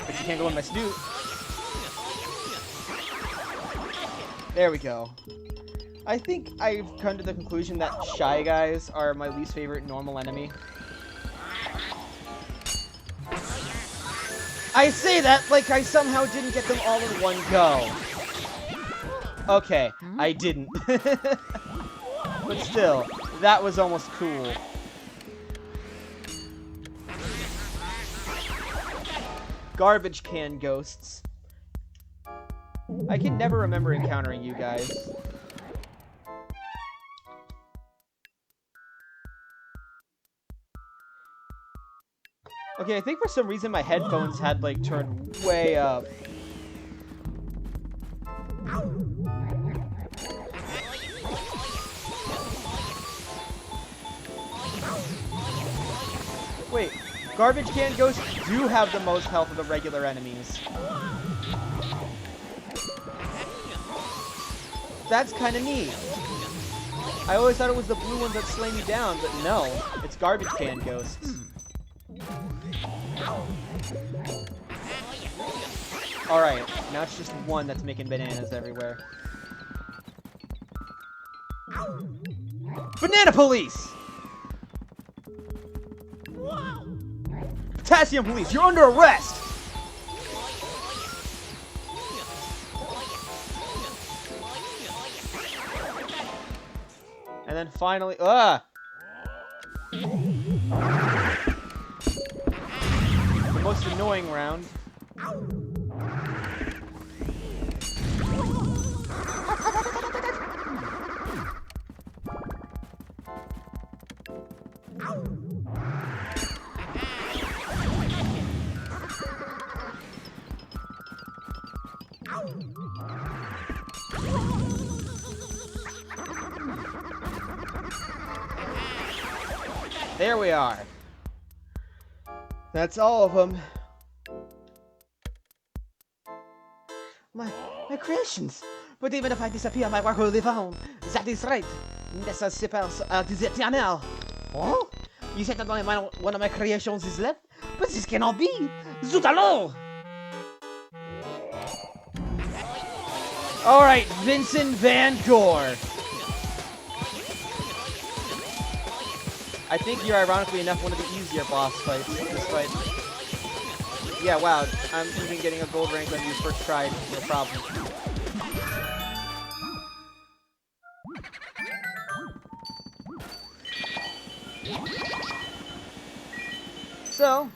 But you can't go in my snoot. There we go. I think I've come to the conclusion that Shy Guys are my least favorite normal enemy. I say that like I somehow didn't get them all in one go. Okay, I didn't. But still, that was almost cool. Garbage can ghosts. I can never remember encountering you guys. Okay, I think for some reason my headphones had, like, turned way up. Wait, garbage can ghosts do have the most health of the regular enemies. That's kind of neat. I always thought it was the blue ones that slay me down, but no, it's garbage can ghosts. Alright, now it's just one that's making bananas everywhere. Banana police! Potassium police, you're under arrest! And then finally, the most annoying round. There we are. That's all of them. My creations. But even if I disappear, my work will live on. That is right. Necessipers des éternels. Oh? You said that only one of my creations is left? But this cannot be. Zut alors! Alright, Vincent Van Gogh. I think you're ironically enough one of the easier boss fights in this fight. Yeah, wow, I'm even getting a gold rank on you first try, no problem. So,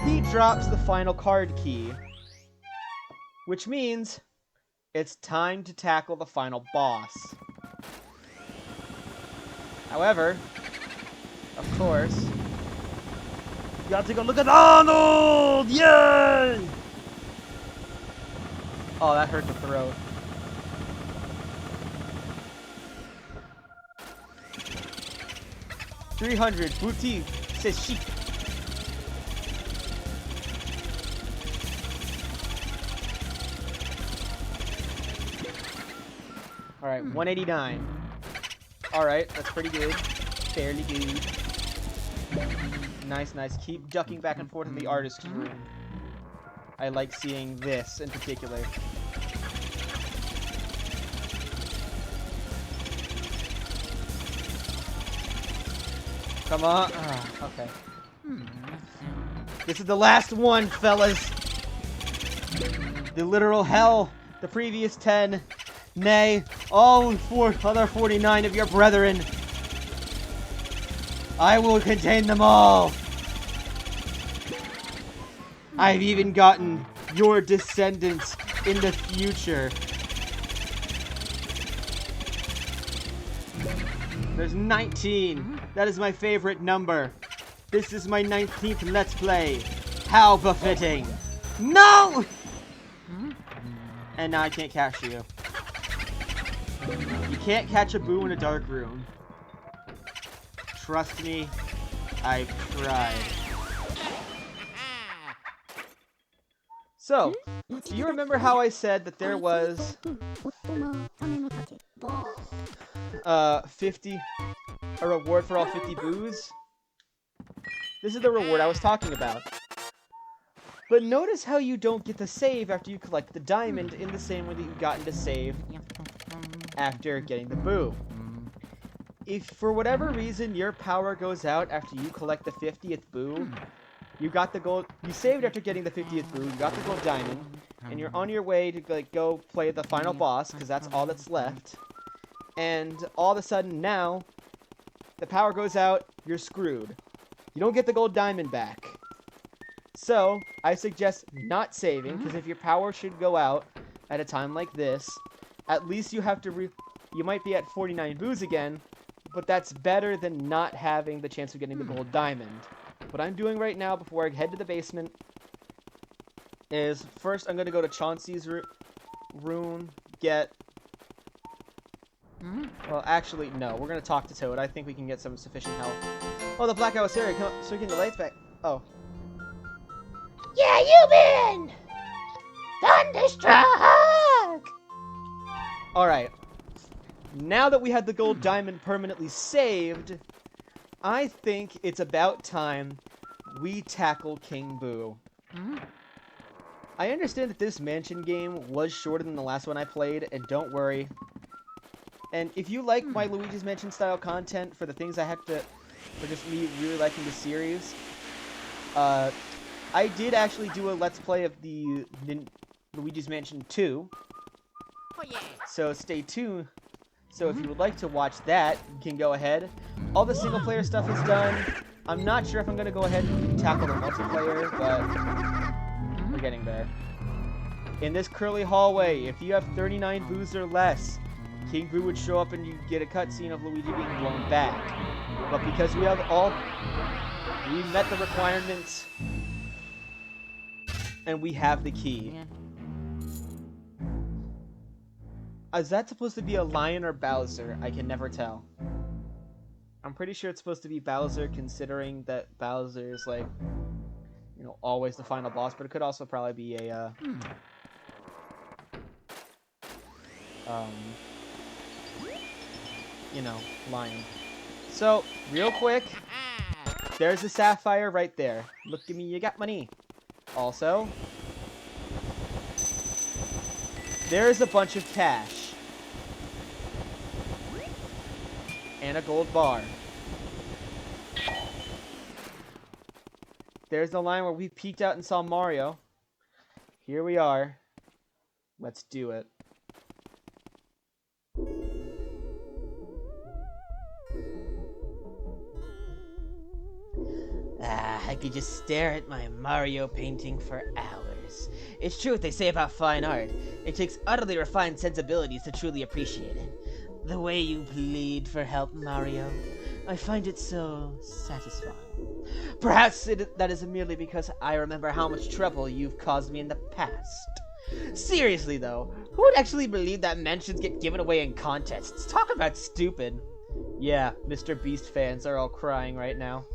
he drops the final card key, which means it's time to tackle the final boss. However, of course, you gotta take a look at Arnold! Yay! Oh, that hurt the throat. $300 boutique c'est chic. All right, 189. All right, that's pretty good. Fairly good. Nice, nice. Keep ducking back and forth in the artist's room. I like seeing this in particular. Come on. Oh, okay. This is the last one, fellas. The literal hell. The previous 10. Nay, all other 49 of your brethren. I will contain them all. I've even gotten your descendants in the future. There's 19. That is my favorite number. This is my 19th Let's Play. How befitting. No! And now I can't catch you. You can't catch a boo in a dark room. Trust me, I've tried. So, do you remember how I said that there was 50, a reward for all 50 boos? This is the reward I was talking about. But notice how you don't get to save after you collect the diamond in the same way that you've gotten to save after getting the boo. If for whatever reason your power goes out after you collect the 50th boo, you got the gold, you saved after getting the 50th boo, you got the gold diamond, and you're on your way to like go play the final boss, because that's all that's left, and all of a sudden now, the power goes out, you're screwed. You don't get the gold diamond back. So, I suggest not saving, because if your power should go out at a time like this, at least you have to you might be at 49 boos again, but that's better than not having the chance of getting the gold diamond. What I'm doing right now before I head to the basement is first I'm going to go to Chauncey's room, get... Well, actually, no. We're going to talk to Toad. I think we can get some sufficient help. Oh, the blackout was here. So we can get the lights back. Oh. Yeah, you been! Thunderstruck! Alright. Now that we had the gold diamond permanently saved, I think it's about time we tackle King Boo. I understand that this mansion game was shorter than the last one I played, and don't worry. And if you like my Luigi's Mansion style content for the things I have to, for just me really liking the series, I did actually do a Let's Play of the Luigi's Mansion 2. Oh, yeah. So stay tuned. So if you would like to watch that, you can go ahead. All the single player stuff is done. I'm not sure if I'm going to go ahead and tackle the multiplayer, but we're getting there. In this curly hallway, if you have 39 boos or less, King Boo would show up and you get a cutscene of Luigi being blown back. But because we met the requirements, and we have the key. Is that supposed to be a lion or Bowser? I can never tell. I'm pretty sure it's supposed to be Bowser, considering that Bowser is, like, you know, always the final boss, but it could also probably be a, you know, lion. So, real quick, there's a sapphire right there. Look at me, you got money. Also, there's a bunch of cash. And a gold bar. There's the line where we peeked out and saw Mario. Here we are. Let's do it. I could just stare at my Mario painting for hours. It's true what they say about fine art. It takes utterly refined sensibilities to truly appreciate it. The way you plead for help, Mario, I find it so satisfying. Perhaps that is merely because I remember how much trouble you've caused me in the past. Seriously, though, who would actually believe that mentions get given away in contests? Talk about stupid. Yeah, Mr. Beast fans are all crying right now.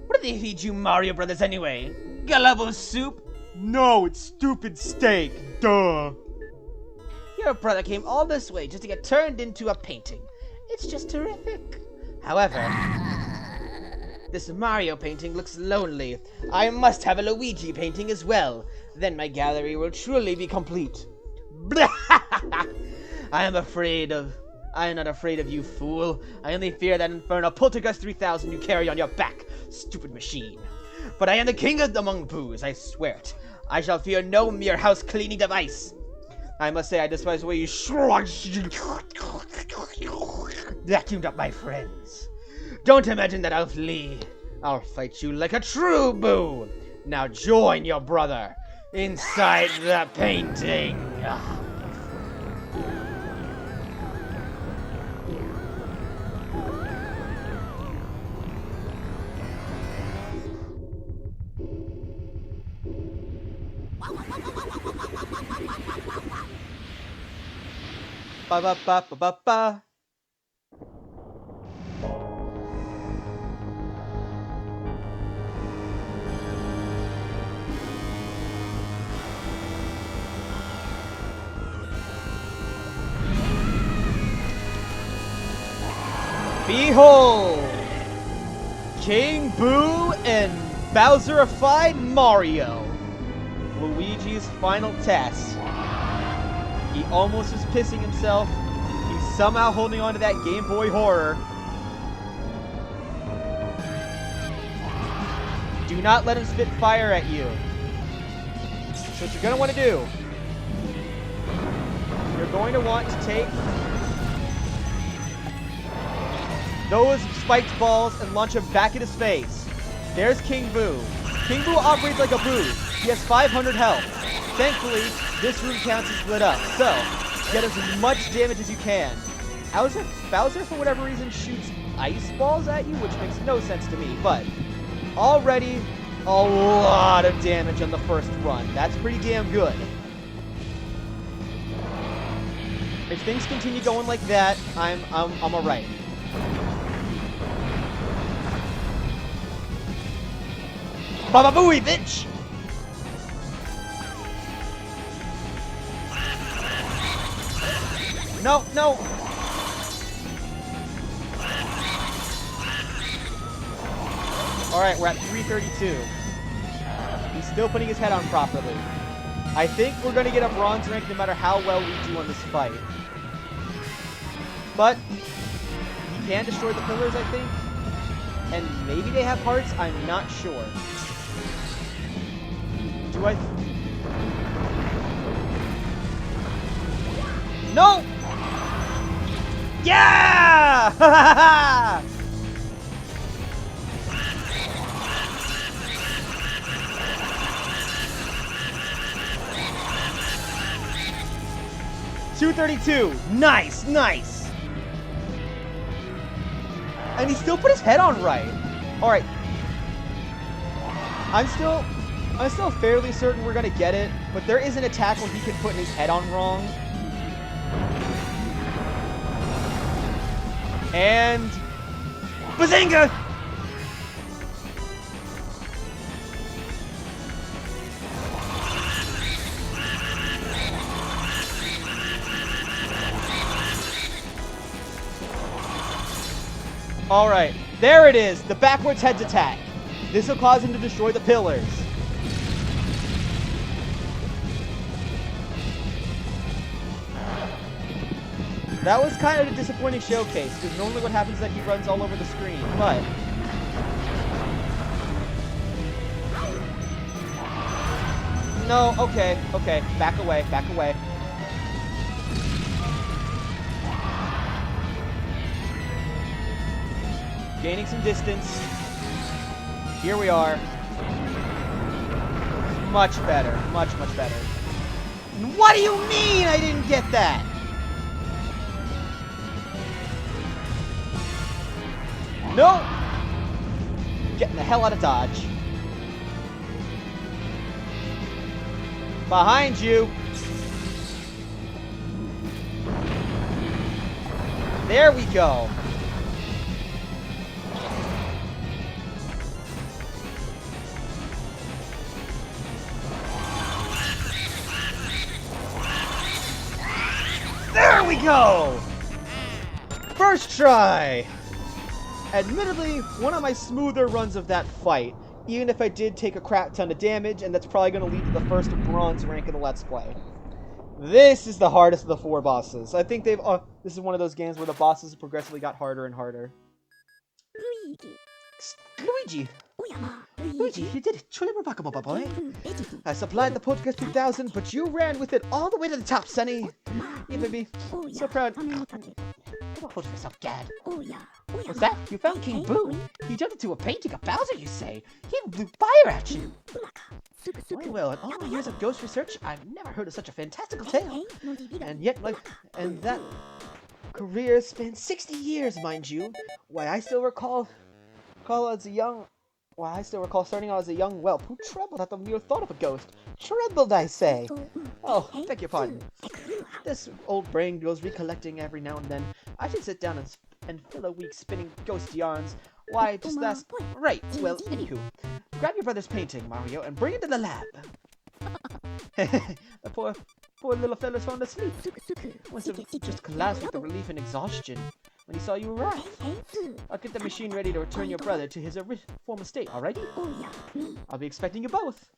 What do they feed you Mario Brothers anyway? Gullible soup? No, it's stupid steak. Duh. Your brother came all this way just to get turned into a painting. It's just terrific. However, this Mario painting looks lonely. I must have a Luigi painting as well. Then my gallery will truly be complete. I am not afraid of you, fool. I only fear that infernal Poltergeist 3000 you carry on your back, stupid machine. But I am the king among boos, I swear it. I shall fear no mere house-cleaning device. I must say I despise the way you vacuumed up my friends. Don't imagine that I'll flee. I'll fight you like a true boo. Now join your brother inside the painting. Ba ba ba ba ba ba. Behold! King Boo and Bowserified Mario. Luigi's final test. He almost was pissing himself. He's somehow holding on to that Game Boy Horror. Do not let him spit fire at you. So what you're going to want to do, you're going to want to take those spiked balls and launch them back at his face. There's King Boo. King Boo operates like a boo. He has 500 health. Thankfully, this room counts as lit up, so get as much damage as you can. Bowser, for whatever reason, shoots ice balls at you, which makes no sense to me, but already a lot of damage on the first run. That's pretty damn good. If things continue going like that, I'm alright. Baba booey, bitch! No, no! Alright, we're at 332. He's still putting his head on properly. I think we're going to get a bronze rank no matter how well we do on this fight. But he can destroy the pillars, I think. And maybe they have hearts, I'm not sure. Do I... No! Yeah! Ha ha ha! $232. Nice, nice. And he still put his head on right. All right. I'm still fairly certain we're gonna get it, but there is an attack where he can put his head on wrong. And Bazinga! All right, there it is, the backwards heads attack. This will cause him to destroy the pillars. That was kind of a disappointing showcase, because normally what happens is that he runs all over the screen, but... No, okay, okay, back away, back away. Gaining some distance. Here we are. Much better, much, much better. What do you mean I didn't get that? No! Getting the hell out of Dodge. Behind you. There we go. There we go! First try! Admittedly, one of my smoother runs of that fight, even if I did take a crap ton of damage, and that's probably going to lead to the first bronze rank of the Let's Play. This is the hardest of the 4 bosses. I think they've... this is one of those games where the bosses progressively got harder and harder. Luigi! Luigi, you did it. Truly remarkable, boy. I supplied the Podcast 2000, but you ran with it all the way to the top, Sonny. You made me so proud. Don't hold yourself, Gad. What's that? You found King Boo. He jumped into a painting of Bowser, you say? He blew fire at you. Well, in all my years of ghost research, I've never heard of such a fantastical tale. And yet, that career spanned 60 years, mind you. Why, I still recall starting out as a young whelp who trembled at the mere thought of a ghost. Trembled, I say. Oh, beg your pardon. This old brain goes recollecting every now and then. I should sit down and fill a week spinning ghost yarns. Why, just last... Right, well, anywho. Grab your brother's painting, Mario, and bring it to the lab. The poor little fella's fallen asleep. Must have just collapsed with the relief and exhaustion when he saw you arrive. I'll get the machine ready to return your brother to his former state, alrighty? I'll be expecting you both.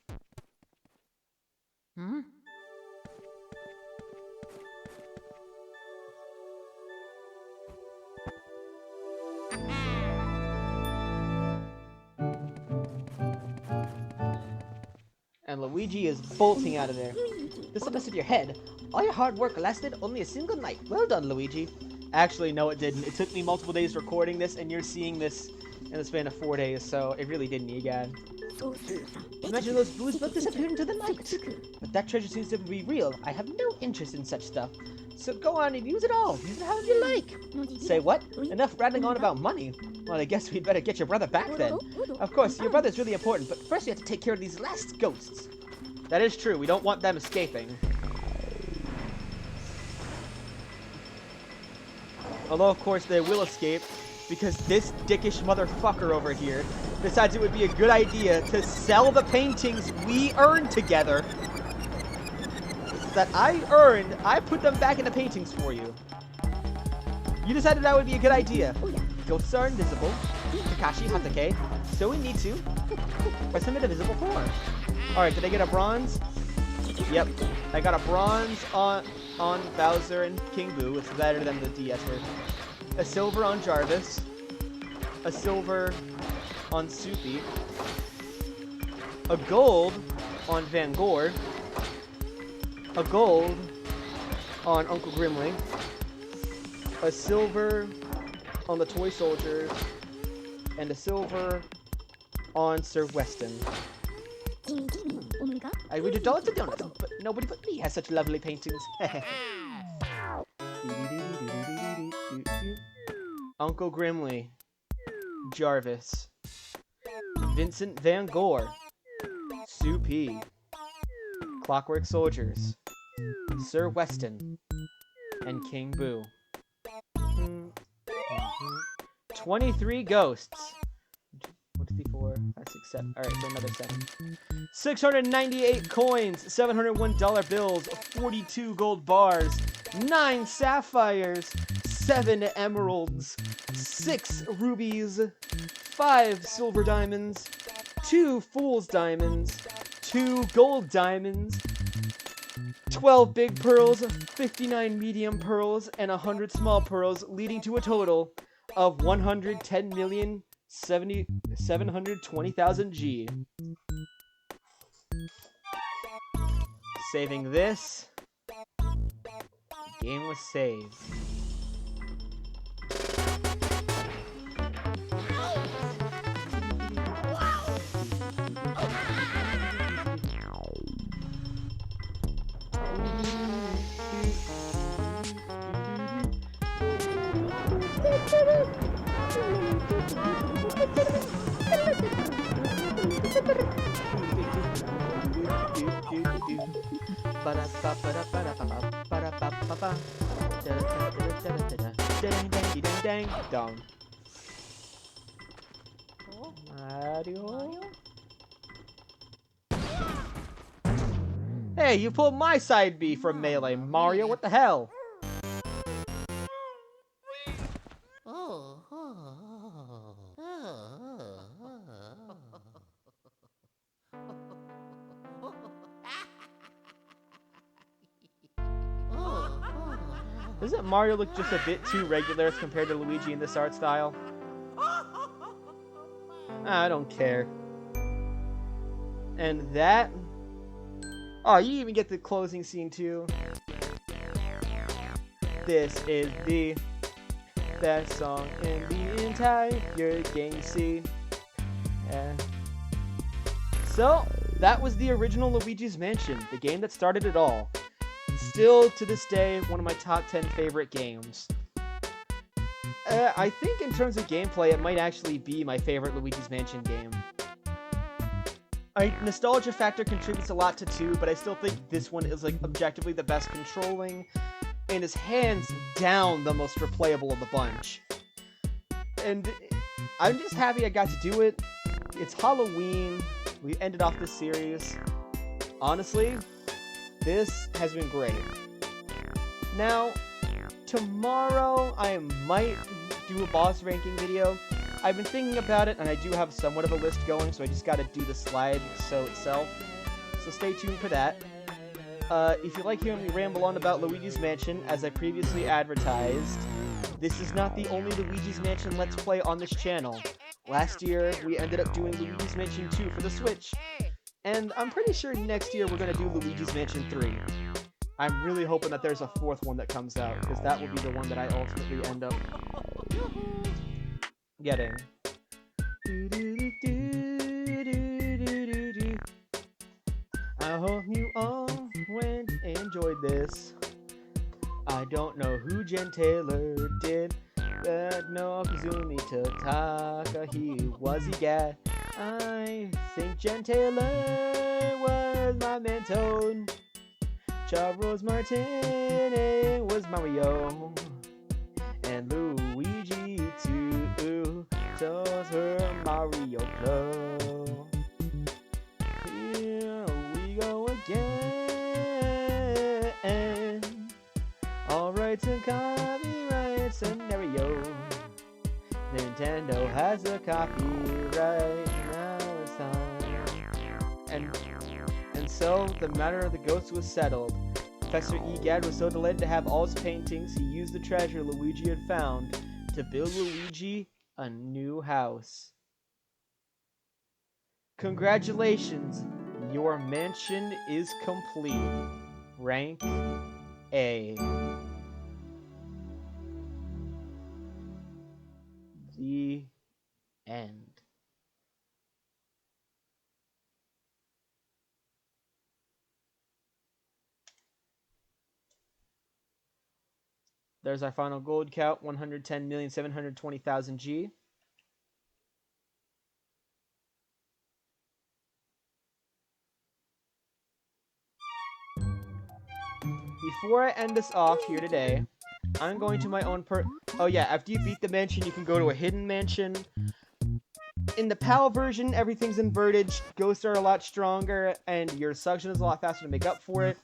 Hmm? And Luigi is bolting out of there. This will mess with your head. All your hard work lasted only a single night. Well done, Luigi. Actually, no, it didn't. It took me multiple days recording this, and you're seeing this in the span of 4 days, so it really didn't, Egad. Imagine those blues both disappearing into the night. But that treasure seems to be real. I have no interest in such stuff. So go on and use it all. Use it however you like. Say what? Enough rattling on about money. Well, I guess we'd better get your brother back then. Of course, your brother's really important, but first we have to take care of these last ghosts. That is true. We don't want them escaping. Although, of course, they will escape because this dickish motherfucker over here decides it would be a good idea to sell the paintings we earned together. That I earned, I put them back into paintings for you. You decided that would be a good idea. Ghosts are invisible. Kakashi, Hatake. So we need to press them into visible form. Alright, did I get a bronze? Yep. I got a bronze on Bowser and King Boo. It's better than the DS version. A silver on Jarvis. A silver on Soupy. A gold on Van Gore. A gold on Uncle Grimly. A silver on the Toy Soldiers. And a silver on Sir Weston. I would adore the donut, but nobody but me has such lovely paintings. Uncle Grimly. Jarvis. Vincent Van Gore. Soupy. Clockwork Soldiers. Sir Weston. And King Boo. 23 ghosts. 1, 2, 3, 4, 5, 6, 7. Alright, so another 7. 698 coins, $701 bills, 42 gold bars, 9 sapphires, 7 emeralds, 6 rubies, 5 silver diamonds, 2 fool's diamonds, 2 gold diamonds, 12 big pearls, 59 medium pearls, and 100 small pearls, leading to a total of 110,720,000 G. Saving this. The game was saved. Dong. Mario? Hey, you pulled my side B from Melee, Mario. What the hell? Doesn't Mario look just a bit too regular as compared to Luigi in this art style? I don't care. And that... Oh, you even get the closing scene too. This is the best song in the entire game, see? So, that was the original Luigi's Mansion, the game that started it all. Still, to this day, one of my top 10 favorite games. I think in terms of gameplay, it might actually be my favorite Luigi's Mansion game. Nostalgia factor contributes a lot to 2, but I still think this one is like objectively the best controlling, and is hands down the most replayable of the bunch. And I'm just happy I got to do it. It's Halloween. We ended off this series. Honestly, this has been great. Now, tomorrow I might do a boss ranking video. I've been thinking about it, and I do have somewhat of a list going, so I just gotta do the slideshow itself. So stay tuned for that. If you like hearing me ramble on about Luigi's Mansion, as I previously advertised, this is not the only Luigi's Mansion Let's Play on this channel. Last year, we ended up doing Luigi's Mansion 2 for the Switch. And I'm pretty sure next year we're gonna do Luigi's Mansion 3. I'm really hoping that there's a 4th one that comes out, because that will be the one that I ultimately end up getting. I hope you all went and enjoyed this. I I don't know who Jen Taylor did, but no Kazumi Tataka, he was EGAT. I think Jen Taylor was my Mentone. Charles Martinet was Mario. And Luigi too, chose her Mario Pro. Here we go again. All rights and copyright scenario. Nintendo has a copyright, now it's time. And so the matter of the ghost was settled. Professor Egad was so delighted to have all his paintings, he used the treasure Luigi had found to build Luigi a new house. Congratulations, your mansion is complete. Rank A. The end. There's our final gold count, 110,720,000 G. Before I end this off here today, I'm going to my own Oh yeah, after you beat the mansion, you can go to a hidden mansion. In the PAL version, everything's inverted, ghosts are a lot stronger, and your suction is a lot faster to make up for it.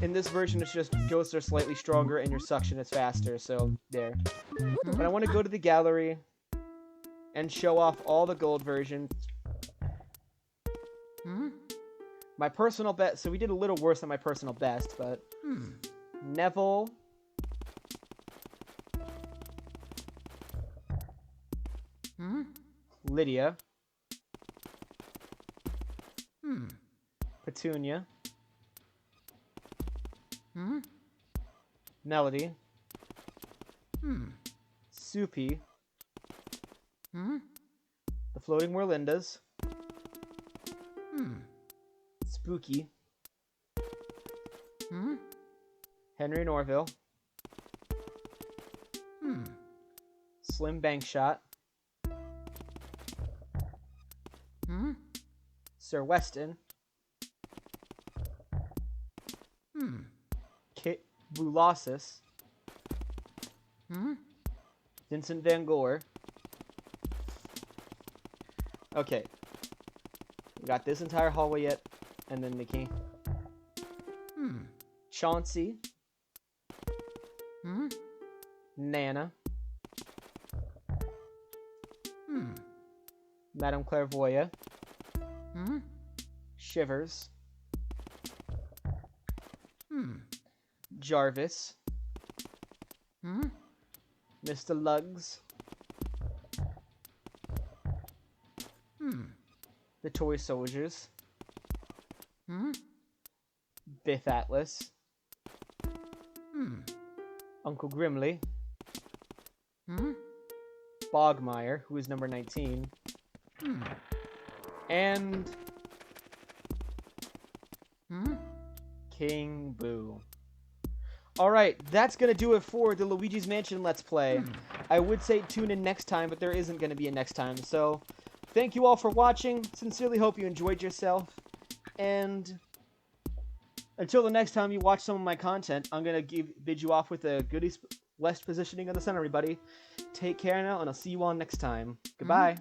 In this version, it's just ghosts are slightly stronger and your suction is faster, so there. But I want to go to the gallery and show off all the gold versions. My personal best, so we did a little worse than my personal best, but Neville, Lydia, Petunia, Melody, Soupy, the Floating Merlindas, Spooky, Henry Norville, Slim Bankshot, Sir Weston, Kit Boulossus, Vincent Van Gogh. Okay. We got this entire hallway yet, and then Nikki. Chauncey. Nana. Madame Clairvoyant. Shivers. Jarvis. Mr. Luggs. The Toy Soldiers. Biff Atlas. Uncle Grimley. Bogmire, who is number 19. And King Boo. Alright, that's going to do it for the Luigi's Mansion Let's Play. I would say tune in next time, but there isn't going to be a next time. So, thank you all for watching. Sincerely hope you enjoyed yourself. And until the next time you watch some of my content, I'm going to bid you off with a goodies West positioning on the sun, everybody. Take care now, and I'll see you all next time. Goodbye.